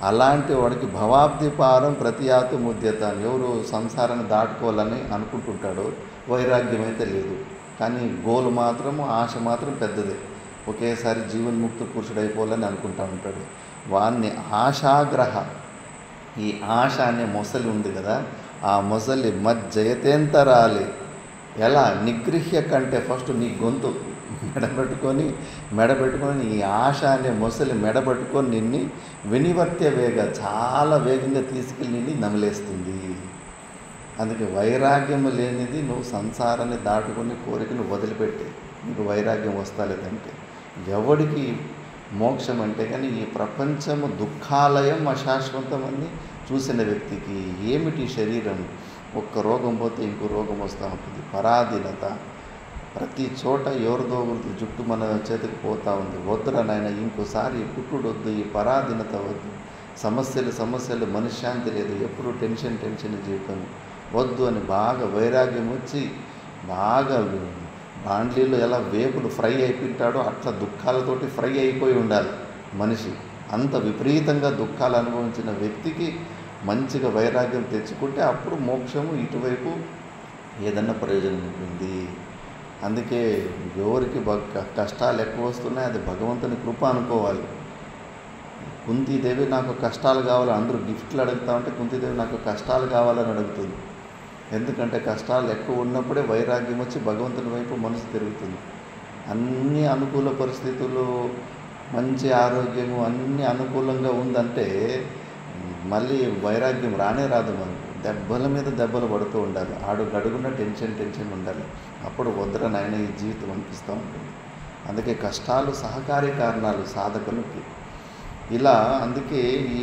అలాంటి వాడికి భవాబ్ధిపారం ప్రతియాతు ముద్యతాన్, ఎవరు సంసారాన్ని దాటుకోవాలని అనుకుంటుంటాడో వైరాగ్యం అయితే లేదు, కానీ గోలు మాత్రము ఆశ మాత్రం పెద్దదే. ఒకేసారి జీవన్ముక్త పురుషుడు అయిపోవాలని అనుకుంటూ ఉంటాడు. వాన్ని ఆశాగ్రహ, ఈ ఆశ అనే మొసలి ఉంది కదా, ఆ మొసలి మజ్జయతేంతరాలి. ఎలా నిగృహ్య కంటే ఫస్ట్ నీ గొంతు మెడబెట్టుకొని ఈ ఆశ అనే మొసలి మెడబెట్టుకొని నిన్ను వినివర్త్య వేగ, చాలా వేగంగా తీసుకెళ్ళి నిన్ను నమిలేస్తుంది. అందుకే వైరాగ్యం లేనిది నువ్వు సంసారాన్ని దాటుకొని కోరికను వదిలిపెట్టి నీకు వైరాగ్యం వస్తాలేదంటే ఎవడికి మోక్షం అంటే కానీ ఈ ప్రపంచము దుఃఖాలయం అశాశ్వతమని చూసిన వ్యక్తికి ఏమిటి శరీరం? ఒక్క రోగం పోతే ఇంకో రోగం వస్తూ ఉంటుంది. పరాధీనత, ప్రతి చోట ఎవరిదో ఒకరితో జుట్టు మన చేతికి పోతూ ఉంది. వద్దురా నాయన, ఇంకోసారి పుట్టుడు వద్దు, ఈ పరాధీనత వద్దు, సమస్యలు మనశ్శాంతి లేదు, ఎప్పుడు టెన్షన్ జీవితం వద్దు అని బాగా వైరాగ్యం వచ్చి బాగా బాండ్లీలో ఎలా వేపులు ఫ్రై అయిపోయింటాడో అట్లా దుఃఖాలతోటి ఫ్రై అయిపోయి ఉండాలి మనిషి. అంత విపరీతంగా దుఃఖాలు అనుభవించిన వ్యక్తికి మంచిగా వైరాగ్యం తెచ్చుకుంటే అప్పుడు మోక్షము ఇటువైపు ఏదన్నా ప్రయోజనం ఉంటుంది. అందుకే ఎవరికి కష్టాలు ఎక్కువ వస్తున్నాయి అది భగవంతుని కృప అనుకోవాలి. కుంతీదేవి నాకు కష్టాలు కావాలి, అందరూ గిఫ్ట్లు అడుగుతా ఉంటే కుంతీదేవి నాకు కష్టాలు కావాలని అడుగుతుంది. ఎందుకంటే కష్టాలు ఎక్కువ ఉన్నప్పుడే వైరాగ్యం వచ్చి భగవంతుని వైపు మనసు తిరుగుతుంది. అన్ని అనుకూల పరిస్థితులు, మంచి ఆరోగ్యము అన్నీ అనుకూలంగా ఉందంటే మళ్ళీ వైరాగ్యం రాదు. మనకు దెబ్బల మీద దెబ్బలు పడుతూ ఉండాలి, గడుగున టెన్షన్ ఉండాలి. అప్పుడు వద్దుర నాయన ఈ జీవితం అనిపిస్తూ ఉంటుంది. అందుకే కష్టాలు సహకారి కారణాలు సాధకులకి. ఇలా అందుకే ఈ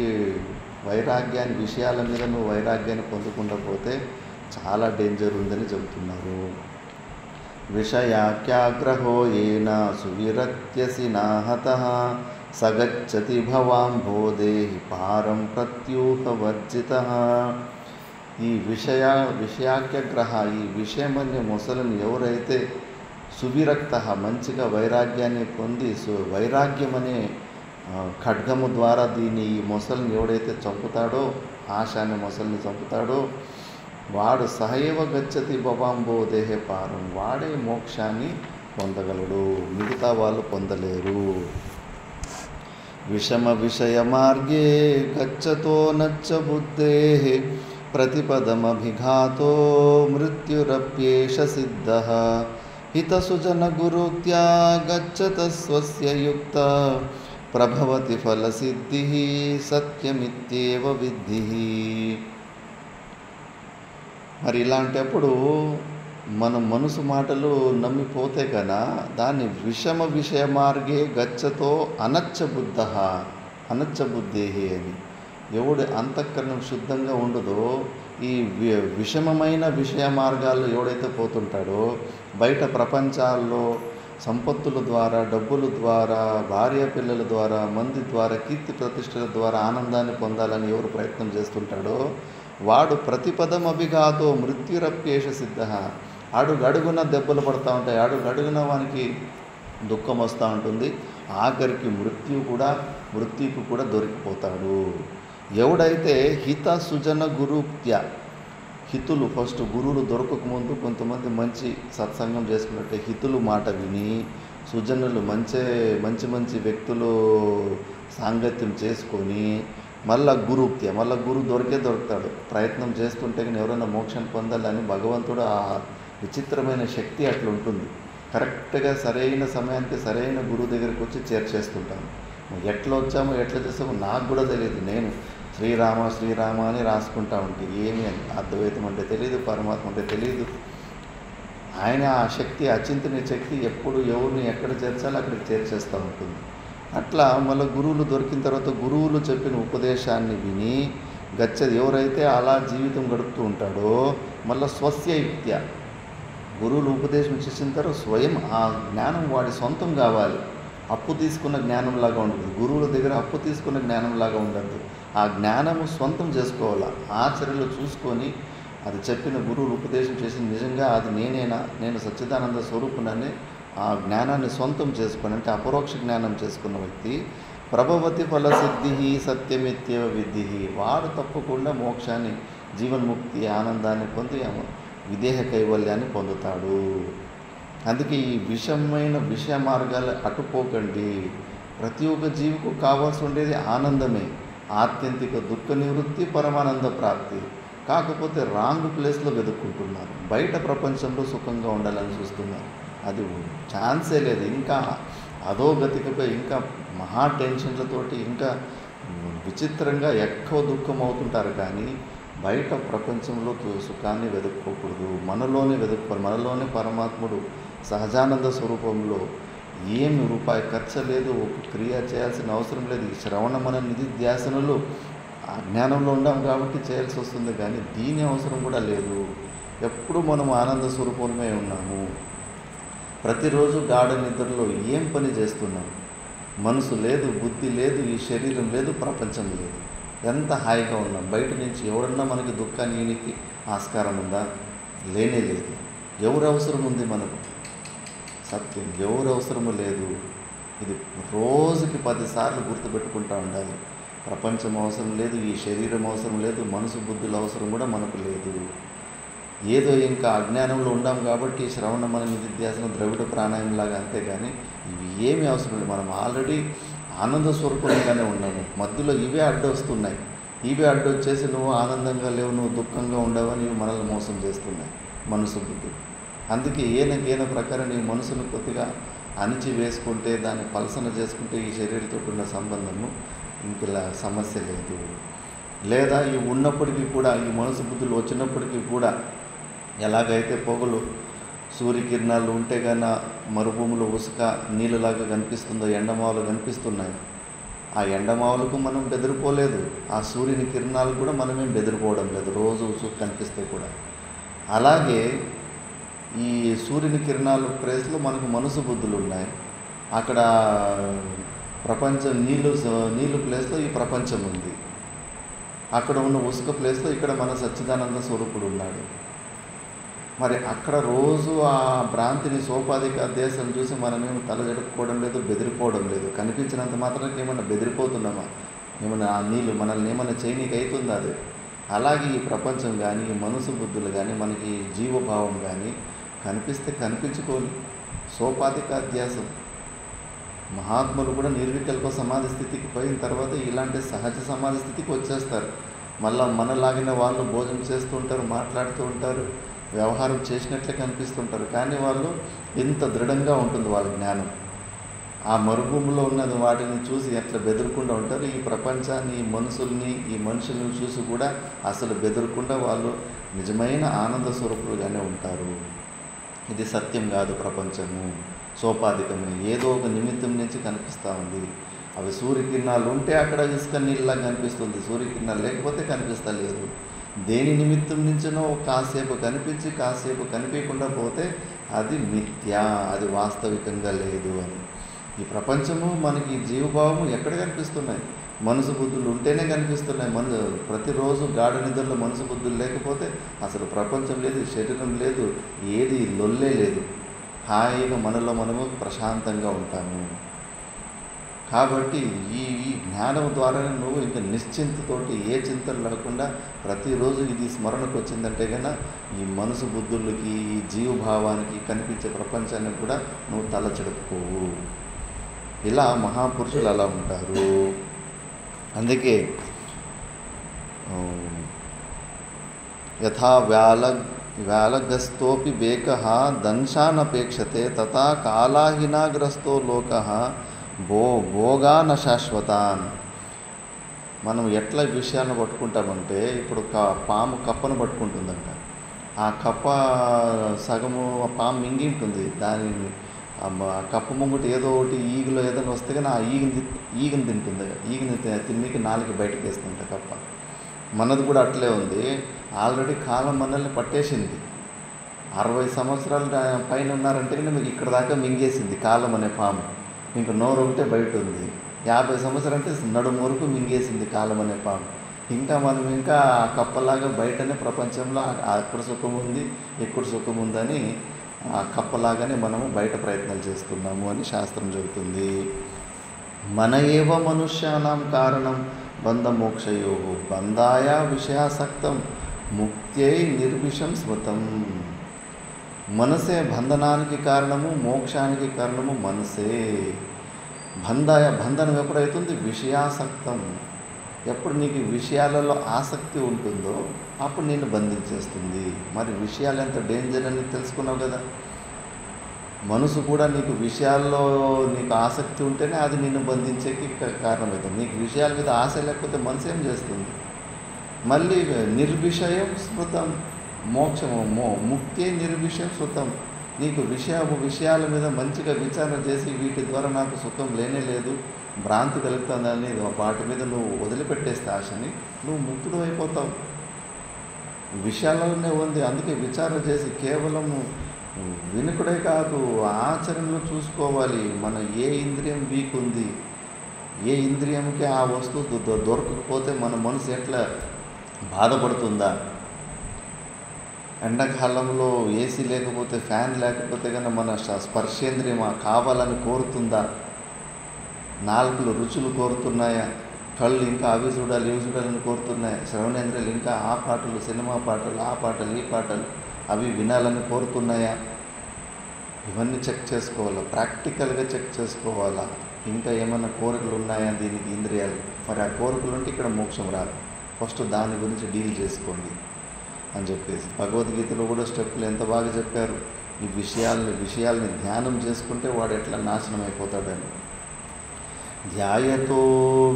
వైరాగ్యాన్ని విషయాల మీద నువ్వు వైరాగ్యాన్ని పొందకుండా పోతే చాలా డేంజర్ ఉందని చెబుతున్నారు. విషయాఖ్యాగ్రహో ఏన సువిరత్యసి నాహతః సగచ్చతి భవాంభోదేహి పారం ప్రత్యూహవర్జితః. ఈ విషయాఖ్యగ్రహ, ఈ విషయమనే మొసలను ఎవరైతే సువిరక్త మంచిగా వైరాగ్యాన్ని పొంది వైరాగ్యం అనే ఖడ్గము ద్వారా ఈ మొసలిని ఎవడైతే చంపుతాడో, ఆశ అనే మొసలిని చంపుతాడో వాడు సహైవ గచ్చతి భవాంబో దేహే పారం, వాడే మోక్షాన్ని పొందగలడు, మిగతా వాళ్ళు పొందలేరు. విషయ మార్గే గచ్చతో నచ్చ బుద్ధే ప్రతిపదమభిఘాతో మృత్యురప్యేష సిద్ధః హితసుజన గురుత్యా గచ్చత స్వస్య యుక్త ప్రభవతి ఫలసిద్ధిః సత్యమిత్యేవ విద్ధిః. మరి ఇలాంటప్పుడు మన మనసు మాటలు నమ్మిపోతే కన్నా దాన్ని విషయ మార్గే గచ్చతో అనచ్చబుద్ధి అని ఎవడి అంతఃకరణం శుద్ధంగా ఉండదో ఈ విషమమైన విషయ మార్గాల్లో ఎవడైతే పోతుంటాడో బయట ప్రపంచాల్లో సంపత్తుల ద్వారా, డబ్బుల ద్వారా, భార్య పిల్లల ద్వారా, మంది ద్వారా, కీర్తి ప్రతిష్టల ద్వారా ఆనందాన్ని పొందాలని ఎవరు ప్రయత్నం చేస్తుంటాడో వాడు ప్రతిపదం అభిఘాతో మృత్యురప్యేష సిద్ధ. అడుగడుగున దెబ్బలు పడుతూ ఉంటాయి, అడుగడుగున వానికి దుఃఖం వస్తూ ఉంటుంది. ఆఖరికి మృత్యుకు కూడా దొరికిపోతాడు. ఎవడైతే హిత సుజన గురుప్త్య, హితులు ఫస్ట్ గురువులు దొరకకముందు కొంతమంది మంచి సత్సంగం చేసుకున్నట్టే హితులు మాట విని, సుజనులు మంచి వ్యక్తులు సాంగత్యం చేసుకొని మళ్ళా గురుప్త్య, మళ్ళీ గురువు దొరుకుతాడు. ప్రయత్నం చేస్తుంటే కానీ ఎవరైనా మోక్షాన్ని పొందాలని భగవంతుడు ఆ విచిత్రమైన శక్తి అట్లా ఉంటుంది. కరెక్ట్గా సరైన సమయానికి సరైన గురువు దగ్గరికి వచ్చి చేర్చేస్తుంటాను. ఎట్లా వచ్చామో ఎట్లా చేస్తామో నాకు కూడా తెలియదు. నేను శ్రీరామ అని రాసుకుంటా ఉంటే ఏమి అద్వైతం అంటే తెలియదు, పరమాత్మ అంటే తెలియదు. ఆయన ఆ శక్తి, అచింతన శక్తి ఎప్పుడు ఎవరిని ఎక్కడ చేర్చాలో అక్కడికి చేర్చేస్తూ ఉంటుంది. అట్లా మళ్ళీ గురువులు దొరికిన తర్వాత గురువులు చెప్పిన ఉపదేశాన్ని విని ఎవరైతే అలా జీవితం గడుపుతూ ఉంటాడో మళ్ళీ స్వస్యయుక్త్య, గురువులు ఉపదేశం చేసిన తర్వాత స్వయం ఆ జ్ఞానం వాడి సొంతం కావాలి. అప్పు తీసుకున్న జ్ఞానంలాగా ఉంటుంది. గురువుల దగ్గర అప్పు తీసుకున్న జ్ఞానంలాగా ఉండద్దు. ఆ జ్ఞానము సొంతం చేసుకోవాలి. ఆచరణలో చూసుకొని అది చెప్పిన గురువులు ఉపదేశం చేసింది నిజంగా అది నేనేనా, నేను సచ్చిదానంద స్వరూపునని ఆ జ్ఞానాన్ని సొంతం చేసుకొని, అంటే అపరోక్ష జ్ఞానం చేసుకున్న వ్యక్తి ప్రభవతి ఫలసిద్ధి సత్యమిత్యవ విద్ధి, వాడు తప్పకుండా మోక్షాన్ని, జీవన్ముక్తి, ఆనందాన్ని పొంది విదేహ కైవల్యాన్ని పొందుతాడు. అందుకే ఈ విషయ మార్గాలు అటుపోకండి. ప్రతి ఒక్క జీవికు కావాల్సి ఉండేది ఆనందమే, ఆత్యంతిక దుఃఖ నివృత్తి, పరమానంద ప్రాప్తి. కాకపోతే రాంగ్ ప్లేస్లో వెతుక్కుంటున్నారు. బయట ప్రపంచంలో సుఖంగా ఉండాలని చూస్తున్నారు. అది ఛాన్సే లేదు. ఇంకా అధోగతికపై ఇంకా మహా టెన్షన్లతోటి ఇంకా విచిత్రంగా ఎక్కువ దుఃఖం అవుతుంటారు. కానీ బయట ప్రపంచంలో సుఖాన్ని వెతుక్కోకూడదు, మనలోనే వెతుక్కోవాలి. మనలోనే పరమాత్ముడు సహజానంద స్వరూపంలో ఏమి రూపాయి ఖర్చు లేదు, ఒక క్రియ చేయాల్సిన అవసరం లేదు. ఈ శ్రవణ మన నిధిధ్యాసనలు ఆ జ్ఞానంలో ఉన్నాం కాబట్టి చేయాల్సి వస్తుంది, కానీ దీని అవసరం కూడా లేదు. ఎప్పుడు మనం ఆనంద స్వరూపమే ఉన్నాము. ప్రతిరోజు గాఢ నిద్రలో ఏం పని చేస్తున్నాం? మనసు లేదు, బుద్ధి లేదు, ఈ శరీరం లేదు, ప్రపంచం లేదు. ఎంత హాయిగా ఉన్నాం. బయట నుంచి ఎవరన్నా మనకి దుఃఖానికి ఆస్కారం ఉందా? లేనే లేదు. ఎవరు అవసరం ఉంది మనకు? సత్యం, ఎవరు అవసరము లేదు. ఇది రోజుకి 10 సార్లు గుర్తుపెట్టుకుంటూ ఉండాలి. ప్రపంచం అవసరం లేదు, ఈ శరీరం అవసరం లేదు, మనసు బుద్ధుల అవసరం కూడా మనకు లేదు. ఏదో ఇంకా అజ్ఞానంలో ఉన్నాం కాబట్టి శ్రవణ మన నిధిధ్యాసనం ద్రవిడ ప్రాణాయంలాగా, అంతేగాని ఇవి ఏమీ అవసరం లేదు. మనం ఆల్రెడీ ఆనంద స్వరూపంగానే ఉన్నాము. మధ్యలో ఇవే అడ్డొస్తున్నాయి. ఇవే అడ్డొచ్చేసి నువ్వు ఆనందంగా లేవు, నువ్వు దుఃఖంగా ఉండవని ఇవి మనల్ని మోసం చేస్తున్నాయి మనసు బుద్ధి. అందుకే ఏన ప్రకారం నీ మనసును కొద్దిగా అణిచి వేసుకుంటే, దాన్ని పలసన చేసుకుంటే ఈ శరీరంతో ఉన్న సంబంధము ఇంకలా సమస్య లేదు. లేదా ఇవి ఉన్నప్పటికీ కూడా, ఈ మనసు బుద్ధులు వచ్చినప్పటికీ కూడా, ఎలాగైతే పొగలు సూర్యకిరణాలు ఉంటే కానీ మరుభూమిలో ఉసుక నీళ్ళలాగా కనిపిస్తుందో, ఎండమావులు కనిపిస్తున్నాయి. ఆ ఎండమావులకు మనం బెదిరిపోలేదు, ఆ సూర్యుని కిరణాలు కూడా మనమేం బెదిరిపోవడం లేదు, రోజు ఉసుక కనిపిస్తే కూడా. అలాగే ఈ సూర్యుని కిరణాలు ప్లేస్లో మనకు మనసు బుద్ధులు ఉన్నాయి. అక్కడ ప్రపంచం నీళ్ళు ప్లేస్లో ఈ ప్రపంచం ఉంది. అక్కడ ఉన్న ఉసుక ప్లేస్లో ఇక్కడ మన సచ్చిదానంద స్వరూపుడు ఉన్నాడు. మరి అక్కడ రోజు ఆ భ్రాంతిని సోపాధిక అధ్యాసం చూసి మనమేమి తలజడుపుకోవడం లేదు, బెదిరిపోవడం లేదు. కనిపించినంత మాత్రానికి ఏమన్నా బెదిరిపోతున్నామా? ఏమన్నా ఆ నీళ్ళు మనల్ని ఏమన్నా చేయనీకి అవుతుందా? అది అలాగే ఈ ప్రపంచం కానీ, ఈ మనసు బుద్ధులు కానీ, మనకి జీవభావం కానీ కనిపిస్తే కనిపించుకోని సోపాధిక అధ్యాసం. మహాత్ములు కూడా నిర్వికల్ప సమాధి స్థితికి పోయిన తర్వాత ఇలాంటి సహజ సమాధి స్థితికి వచ్చేస్తారు. మళ్ళీ మనలాగిన వాళ్ళు భోజనం చేస్తూ ఉంటారు, మాట్లాడుతూ ఉంటారు, వ్యవహారం చేసినట్లే కనిపిస్తుంటారు. కానీ వాళ్ళు ఇంత దృఢంగా ఉంటుంది వాళ్ళ జ్ఞానం. ఆ మరుభూమిలో ఉన్నది వాటిని చూసి ఎట్లా బెదరకుండా ఉంటారు, ఈ ప్రపంచాన్ని, ఈ మనుషుల్ని చూసి కూడా అసలు బెదరకుండా వాళ్ళు నిజమైన ఆనంద స్వరూపులుగానే ఉంటారు. ఇది సత్యం కాదు. ప్రపంచము సోపాధికమే, ఏదో ఒక నిమిత్తం నుంచి కనిపిస్తూ ఉంది. అవి సూర్యకిరణాలు ఉంటే అక్కడ ఇసుక నీళ్ళలా కనిపిస్తుంది, సూర్యకిరణాలు లేకపోతే కనిపిస్తలేదు. దేని నిమిత్తం నుంచినో కాసేపు కనిపించి కాసేపు కనిపించకుండా పోతే అది మిథ్యా, అది వాస్తవికంగా లేదు అని. ఈ ప్రపంచము మనకి జీవభావము ఎక్కడ కనిపిస్తున్నాయి? మనసు బుద్ధులు ఉంటేనే కనిపిస్తున్నాయి. ప్రతిరోజు గాఢ నిద్రలో మనసు బుద్ధులు లేకపోతే అసలు ప్రపంచం లేదు, శరీరం లేదు, ఏది లొల్లే లేదు. హాయిగా మనలో మనము ప్రశాంతంగా ఉంటాము. కాబట్టి ఈ జ్ఞానం ద్వారానే నువ్వు ఇంకా నిశ్చింతతోటి ఏ చింతలు లేకుండా ప్రతిరోజు ఇది స్మరణకు వచ్చిందంటే కన్నా ఈ మనసు బుద్ధులకి, ఈ జీవభావానికి, కనిపించే ప్రపంచానికి కూడా నువ్వు తల చెడుపుకోవు. ఇలా మహాపురుషులు అలా ఉంటారు. అందుకే యథా వ్యాలగ్రస్తోపి బేకః దంశానపేక్షతే తథా కాలాహీనాగ్రస్తో లోకః భోగాన శాశ్వతాన్. మనం ఎట్లా విషయాలను పట్టుకుంటామంటే, ఇప్పుడు పాము కప్పను పట్టుకుంటుందంట. ఆ కప్ప సగము పాము మింగి ఉంటుంది. దాని కప్ప ముంగుటి ఏదో ఒకటి ఈగలో ఏదైనా వస్తే కానీ ఆ ఈగని తింటుంది. ఈగని తిన్నికి నాలుగు బయటకు వేస్తుంట కప్ప. మనది కూడా అట్లే ఉంది. ఆల్రెడీ కాలం మనల్ని పట్టేసింది. 60 సంవత్సరాలు పైన ఉన్నారంటే కానీ మీకు ఇక్కడ దాకా మింగేసింది కాలం అనే పాము. ఇంకా నోరు ఒకటే బయట ఉంది. 50 సంవత్సరాలు అంటే నడుము వరకు మింగేసింది కాలం అనే పాము. ఇంకా మనం ఇంకా కప్పలాగా బయటనే ప్రపంచంలో అక్కడ సుఖం ఉంది, ఇక్కడ సుఖం ఉందని ఆ కప్పలాగానే మనము బయట ప్రయత్నాలు చేస్తున్నాము అని శాస్త్రం చెబుతుంది. మన ఏవ మనుష్యానాం కారణం బంధమోక్షయో బంధాయ విషయాసక్తం ముక్త్యై నిర్విషం స్మృతం. మనసే బంధనానికి కారణము, మోక్షానికి కారణము మనసే. బంధనం ఎప్పుడైతుంది? విషయాసక్తం. ఎప్పుడు నీకు విషయాలలో ఆసక్తి ఉంటుందో అప్పుడు నేను బంధించేస్తుంది. మరి విషయాలు ఎంత డేంజర్ అని తెలుసుకున్నావు కదా. మనసు కూడా నీకు విషయాల్లో నీకు ఆసక్తి ఉంటేనే అది నిన్ను బంధించేకి కారణమవుతుంది. నీకు విషయాల మీద ఆశ లేకపోతే మనసు ఏం చేస్తుంది? మళ్ళీ నిర్విషయం స్మృతం మోక్షము ముక్తి నిర్విషయం స్మృతం. నీకు విషయాల మీద మంచిగా విచారణ చేసి వీటి ద్వారా నాకు సుఖం లేనే లేదు, భ్రాంతి కలుగుతుందని వాటి మీద నువ్వు వదిలిపెట్టేస్తే ఆశని, నువ్వు ముక్తుడు అయిపోతావు. విషయాలలోనే ఉంది. అందుకే విచారణ చేసి కేవలం వినుకుడే కాదు, ఆచరణలో చూసుకోవాలి. మన ఏ ఇంద్రియం వీక్ ఉంది, ఏ ఇంద్రియంకి ఆ వస్తువు దొరకకపోతే మన మనసు ఎట్లా బాధపడుతుందా? ఎండాకాలంలో ఏసీ లేకపోతే, ఫ్యాన్ లేకపోతే కన్నా మన స్పర్శేంద్రియం కావాలని కోరుతుందా? నాలుకలు రుచులు కోరుతున్నాయా? కళ్ళు ఇంకా అవి చూడాలి ఇవి చూడాలని కోరుతున్నాయి. శ్రవణేంద్రియాలు ఇంకా ఆ పాటలు, సినిమా పాటలు, ఆ పాటలు, ఈ పాటలు అవి వినాలని కోరుతున్నాయా? ఇవన్నీ చెక్ చేసుకోవాలా, ప్రాక్టికల్గా చెక్ చేసుకోవాలా. ఇంకా ఏమైనా కోరికలు ఉన్నాయా దీనికి ఇంద్రియాలు? మరి ఆ కోరికలు ఉంటే ఇక్కడ మోక్షం రాదు. ఫస్ట్ దాని గురించి డీల్ చేసుకోండి అని చెప్పేసి భగవద్గీతలో కూడా స్టెప్పులు ఎంత బాగా చెప్పారు. ఈ విషయాల్ని ధ్యానం చేసుకుంటే వాడు ఎట్లా నాశనం అయిపోతాడని. ధ్యాయతో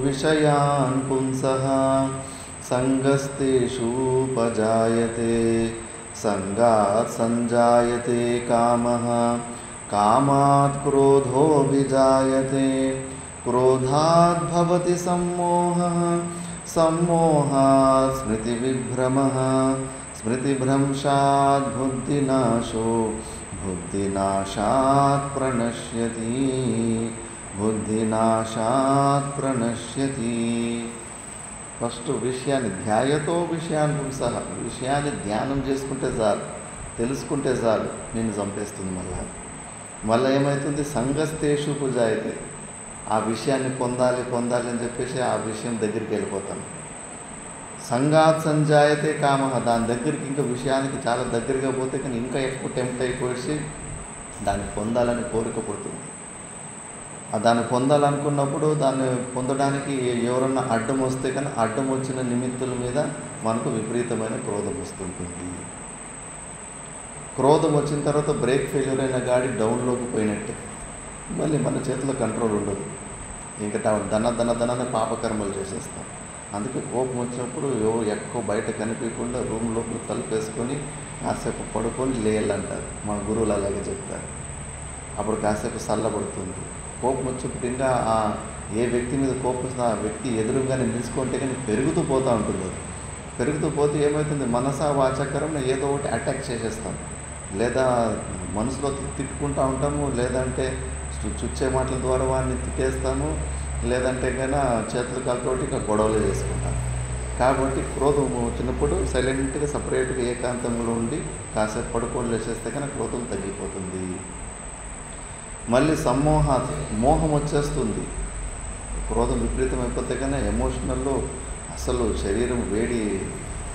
విషయాన్ పుంసః సంగస్తేషూపజాయతే సంగాత్ సంజాయతే కామః కామాత్ క్రోధోభిజాయతే క్రోధాత్ భవతి సమ్మోహః సమ్మోహాత్ స్మృతివిభ్రమః స్మృతిభ్రంశాత్ బుద్ధినాశో బుద్ధినాశాత్ ప్రణశ్యతి బుద్ధినాశాత్ ప్రణశ్యతి. ఫస్ట్ విషయాన్ని ధ్యాయతో విషయాన్ని పుంసః, విషయాన్ని ధ్యానం చేసుకుంటే చాలు, తెలుసుకుంటే చాలు, నేను చంపేస్తుంది. మళ్ళీ ఏమవుతుంది? సంగస్తేషు పూజాయితే, ఆ విషయాన్ని పొందాలి అని చెప్పేసి ఆ విషయం దగ్గరికి వెళ్ళిపోతాను. సంగాత్ సంజాయతే కామః, దాని దగ్గరికి ఇంకా విషయానికి చాలా దగ్గరగా పోతే కానీ ఇంకా ఎక్కువ టెంప్ట్ అయిపోయి దాన్ని పొందాలని కోరిక పుడుతుంది. దాన్ని పొందాలనుకున్నప్పుడు దాన్ని పొందడానికి ఎవరన్నా అడ్డం వస్తే కానీ అడ్డం వచ్చిన నిమిత్తుల మీద మనకు విపరీతమైన క్రోధం వస్తుంటుంది. క్రోధం వచ్చిన తర్వాత బ్రేక్ ఫెయిల్యూర్ అయిన గాడి డౌన్లోకి పోయినట్టే, మళ్ళీ మన చేతిలో కంట్రోల్ ఉండదు. ఇంకా దన పాపకర్మలు చేసేస్తాం. అందుకే కోపం వచ్చినప్పుడు ఎక్కువ బయట కనిపించకుండా రూమ్ లోపల తలుపేసుకొని కాసేపు పడుకొని లేయాలంటారు. మా గురువులు అలాగే చెప్తారు. అప్పుడు కాసేపు చల్లబడుతుంది. కోపం వచ్చినప్పుడు ఇంకా ఏ వ్యక్తి మీద కోపం వస్తుందో ఆ వ్యక్తి ఎదురుగానే నిలుచుకుంటే కానీ పెరుగుతూ పోతూ ఉంటుంది. అది పెరుగుతూ పోతే ఏమవుతుంది, మనసా వాచకరంలో ఏదో ఒకటి అటాక్ చేసేస్తాం, లేదా మనసులో తిట్టుకుంటూ ఉంటాము, లేదంటే చుచ్చే మాటల ద్వారా వాడిని తిట్టేస్తాము, లేదంటే కన్నా చేతుల కాలతోటి ఇక గొడవలు చేసుకుంటాం. కాబట్టి క్రోధం వచ్చినప్పుడు సైలెంట్గా సపరేట్గా ఏకాంతంలో ఉండి కాసేపు పడుకోని లేచేస్తే కన్నా క్రోధం తగ్గిపోతుంది. మళ్ళీ మోహం వచ్చేస్తుంది. క్రోధం విపరీతమైపోతే కన్నా ఎమోషనల్లో అసలు శరీరం వేడి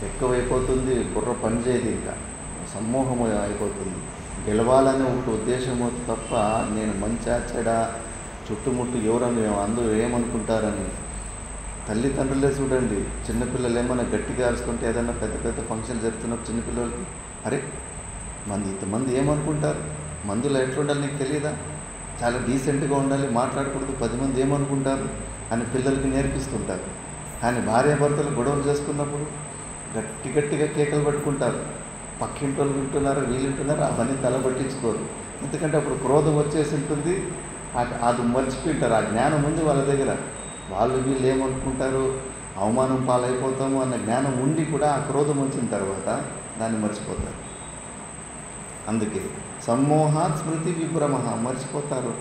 ఎక్కువైపోతుంది, బుర్ర పనిచేయదు, ఇంకా సమ్మోహం అయిపోతుంది. గెలవాలనే ఒక ఉద్దేశం తప్ప నేను మంచా చెడా చుట్టుముట్టు ఎవరని అందరూ ఏమనుకుంటారని. తల్లిదండ్రులే చూడండి, చిన్నపిల్లలు ఏమైనా గట్టిగా అరుచుకుంటే ఏదైనా పెద్ద పెద్ద ఫంక్షన్ జరుగుతున్నప్పుడు చిన్నపిల్లలకి అరే ఇంతమంది ఏమనుకుంటారు, మందులో ఎట్లుండాలి నీకు తెలియదా, చాలా డీసెంట్గా ఉండాలి, మాట్లాడకూడదు, 10 మంది ఏమనుకుంటారు అని పిల్లలకి నేర్పిస్తుంటారు. కానీ భార్యాభర్తలు గొడవలు చేసుకున్నప్పుడు గట్టిగా కేకలు పట్టుకుంటారు. పక్కింటి వాళ్ళు వింటున్నారు, వీళ్ళు వింటున్నారు, అవన్నీ తల పట్టించుకోరు. ఎందుకంటే అప్పుడు క్రోధం వచ్చేసి ఉంటుంది, అది మర్చిపోయింటారు. ఆ జ్ఞానం ఉంది వాళ్ళ దగ్గర. వాళ్ళు వీళ్ళు ఏమనుకుంటారు, అవమానం పాలైపోతాము అన్న జ్ఞానం ఉండి కూడా ఆ క్రోధం వచ్చిన తర్వాత దాన్ని మర్చిపోతారు. అందుకే సమ్మోహాత్ స్మృతి విభ్రమ, మర్చిపోతారు.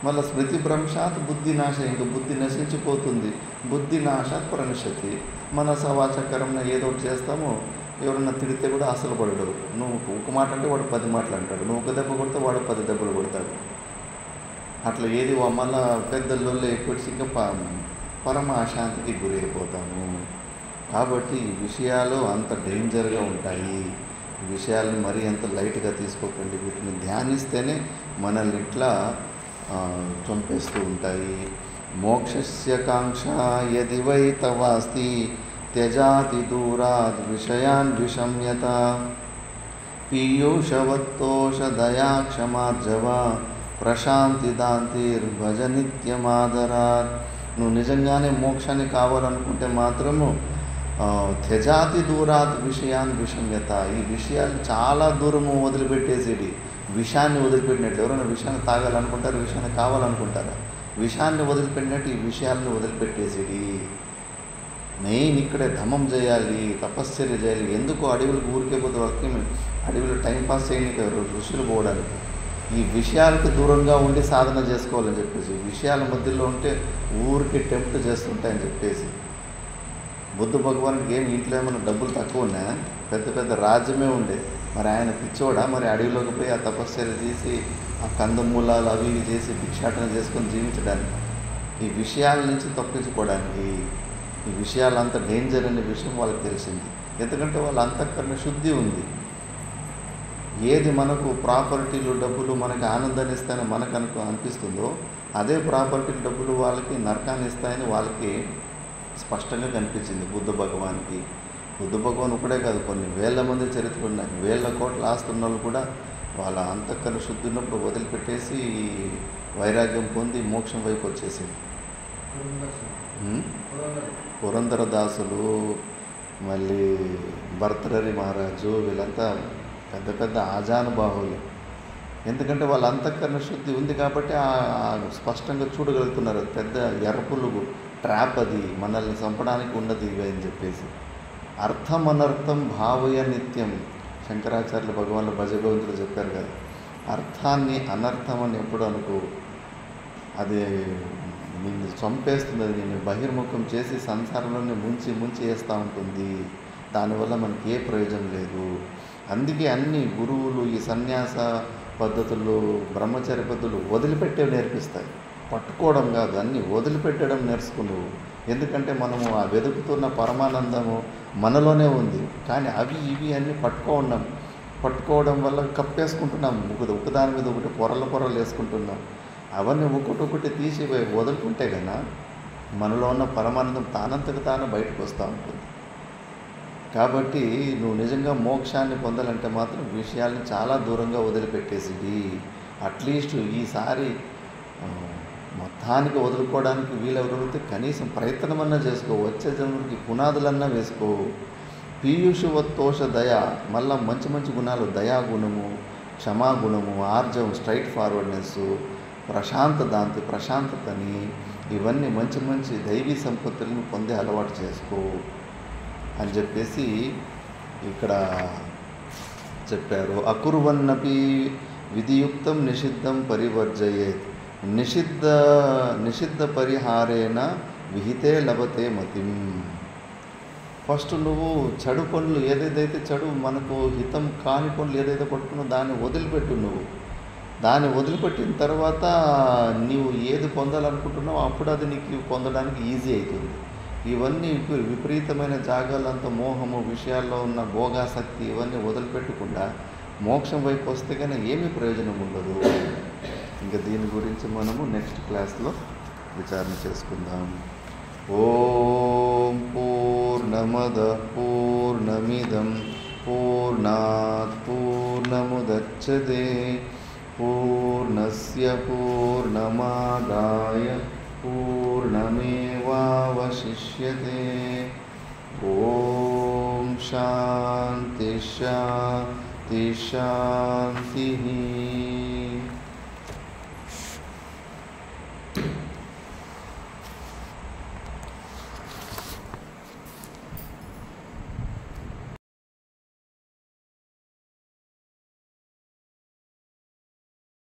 మళ్ళీ స్మృతి భ్రంశాత్ బుద్ధి నాశ, ఇంకా బుద్ధి నశించిపోతుంది. బుద్ధి నాశాత్ ప్రణశ్యతి, మనస వాచకరంగా ఏదో ఒకటి చేస్తామో, ఎవరన్నా తిడితే కూడా అసలు పడడు. నువ్వు ఒక మాట అంటే వాడు 10 మాటలు అంటాడు, నువ్వు ఒక దెబ్బ కొడితే వాడు 10 దెబ్బలు కొడతాడు. అట్లా ఏది మళ్ళా పెద్దల్లో ఎక్కువ ఇంకా పరమ అశాంతికి గురి అయిపోతాము. కాబట్టి ఈ విషయాలు అంత డేంజర్గా ఉంటాయి. ఈ విషయాలను మరీ అంత లైట్గా తీసుకోకండి. వీటిని ధ్యానిస్తేనే మనల్ని ఇట్లా చంపేస్తూ ఉంటాయి. మోక్షస్య కాంక్ష యది వై తవాస్తి త్యజాతి దూరాద్ విషయాన్ విషమ్యత పీయూషవత్తోషదయా క్షమార్జవ ప్రశాంతి దాంతిర్భజ నిత్యమాదరాత్. నువ్వు నిజంగానే మోక్షాన్ని కావాలనుకుంటే మాత్రము త్యజాతి దూరాత్ విషయాన్ విషమ్యత, ఈ విషయాలు చాలా దూరము వదిలిపెట్టేసేది. విషాన్ని వదిలిపెట్టినట్లు, ఎవరైనా విషయాన్ని తాగాలనుకుంటారు, విషయాన్ని కావాలనుకుంటారా, విషయాన్ని వదిలిపెట్టినట్టు ఈ విషయాలను వదిలిపెట్టేసేది. మెయిన్ ఇక్కడే ధమం చేయాలి, తపశ్చర్య చేయాలి. ఎందుకు అడవులకు ఊరికే పోతే వాళ్ళకి అడవిలో టైంపాస్ చేయడానికి ఋషులు పోవడానికి, ఈ విషయాలకు దూరంగా ఉండి సాధన చేసుకోవాలని చెప్పేసి, విషయాల మధ్యలో ఉంటే ఊరికి టెంప్ట్ చేస్తుంటాయని చెప్పేసి. బుద్ధ భగవానుడికి ఏమి ఇంట్లో ఏమైనా డబ్బులు తక్కువ ఉన్నాయా, పెద్ద పెద్ద రాజ్యమే ఉండే, మరి ఆయన పిచ్చోడా, మరి అడవిలోకి పోయి ఆ తపశ్చర్య చేసి ఆ కందమూలాలు అవి ఇవి చేసి భిక్షాటన చేసుకొని జీవించడానికి, ఈ విషయాల నుంచి తప్పించుకోవడానికి. ఈ విషయాలు అంత డేంజర్ అనే విషయం వాళ్ళకి తెలిసింది. ఎందుకంటే వాళ్ళ అంతఃకరణ శుద్ధి ఉంది. ఏది మనకు ప్రాపర్టీలు డబ్బులు మనకి ఆనందాన్ని ఇస్తాయని మనకు అనిపిస్తుందో, అదే ప్రాపర్టీలు డబ్బులు వాళ్ళకి నరకాన్ని ఇస్తాయని వాళ్ళకి స్పష్టంగా కనిపించింది బుద్ధ భగవానికి. బుద్ధ భగవాన్ ఒకడే కాదు, కొన్ని వేల మంది చరిత్రలు ఉన్నాయి. 1000 కోట్ల ఆస్తున్న వాళ్ళు కూడా వాళ్ళ అంతఃకరణ శుద్ధి ఉన్నప్పుడు వదిలిపెట్టేసి వైరాగ్యం పొంది మోక్షం వైపు వచ్చేసింది. పురంధరదాసులు, మళ్ళీ భర్తృహరి మహారాజు, వీళ్ళంతా పెద్ద పెద్ద ఆజానుబాహులు. ఎందుకంటే వాళ్ళ అంతఃకరణ శుద్ధి ఉంది కాబట్టి స్పష్టంగా చూడగలుగుతున్నారు. పెద్ద ఎర్రపులుగు ట్రాప్, అది మనల్ని చంపడానికి ఉన్నది ఇవి అని చెప్పేసి. అర్థం అనర్థం భావయ నిత్యం, శంకరాచార్యులు భగవాన్లు భజగోవిందులు చెప్పారు కదా, అర్థాన్ని అనర్థం అని ఎప్పుడు అనుకో, అది నిన్ను చంపేస్తుంది, అది నిన్ను బహిర్ముఖం చేసి సంసారంలోనే ముంచి వేస్తూ ఉంటుంది. దానివల్ల మనకి ఏ ప్రయోజనం లేదు. అందుకే అన్ని గురువులు ఈ సన్యాస పద్ధతులు, బ్రహ్మచర్య పద్ధతులు వదిలిపెట్టేవి నేర్పిస్తాయి. పట్టుకోవడం కాదు, అన్నీ వదిలిపెట్టడం నేర్చుకున్నావు. ఎందుకంటే మనము ఆ వెతుకుతున్న పరమానందము మనలోనే ఉంది, కానీ అవి ఇవి అన్నీ పట్టుకోవడం వల్ల కప్పేసుకుంటున్నాం. ఒకదాని మీద ఒకటి పొరలు వేసుకుంటున్నాం. అవన్నీ ఒకటి తీసి వదులుకుంటే కన్నా మనలో ఉన్న పరమానందం తానంతకు తాను బయటకు వస్తూ ఉంటుంది. కాబట్టి నువ్వు నిజంగా మోక్షాన్ని పొందాలంటే మాత్రం విషయాల్ని చాలా దూరంగా వదిలిపెట్టేసిది. అట్లీస్ట్ ఈసారి మొత్తానికి వదులుకోవడానికి వీలెవరైతే కనీసం ప్రయత్నమన్నా చేసుకో, వచ్చే జన్మకి పునాదులన్నా వేసుకో. పీయూషవత్తోష దయ, మళ్ళీ మంచి గుణాలు, దయాగుణము, క్షమాగుణము, ఆర్జవం, స్ట్రైట్ ఫార్వర్డ్నెస్, ప్రశాంతతని, ఇవన్నీ మంచి మంచి దైవీ సంపత్తులను పొందే అలవాటు చేసుకో అని చెప్పేసి ఇక్కడ చెప్పారు. అకుర్వన్నపి విధియుక్తం నిషిద్ధం పరివర్జయేత్ నిషిద్ధ పరిహారేణ విహితే లభతే మతిం. ఫస్ట్ నువ్వు చెడు పనులు ఏదైతే చెడు మనకు హితం కాని పనులు ఏదైతే పట్టుకున్నావు దాన్ని వదిలిపెట్టు. నువ్వు దాన్ని వదిలిపెట్టిన తర్వాత నీవు ఏది పొందాలనుకుంటున్నావో అప్పుడు అది నీకు పొందడానికి ఈజీ అవుతుంది. ఇవన్నీ విపరీతమైన జాగాలంతా మోహము, విషయాల్లో ఉన్న భోగాసక్తి ఇవన్నీ వదిలిపెట్టకుండా మోక్షం వైపు వస్తే కానీ ఏమీ ప్రయోజనం ఉండదు. ఇంకా దీని గురించి మనము నెక్స్ట్ క్లాస్లో విచారణ చేసుకుందాం. ఓం పూర్ణమద పూర్ణమిదం పూర్ణాత్ పూర్ణముదచ్యతే పూర్ణస్య పూర్ణమాదాయ పూర్ణమేవావశిష్యతే. ఓం శాంతి శాంతి శాంతి.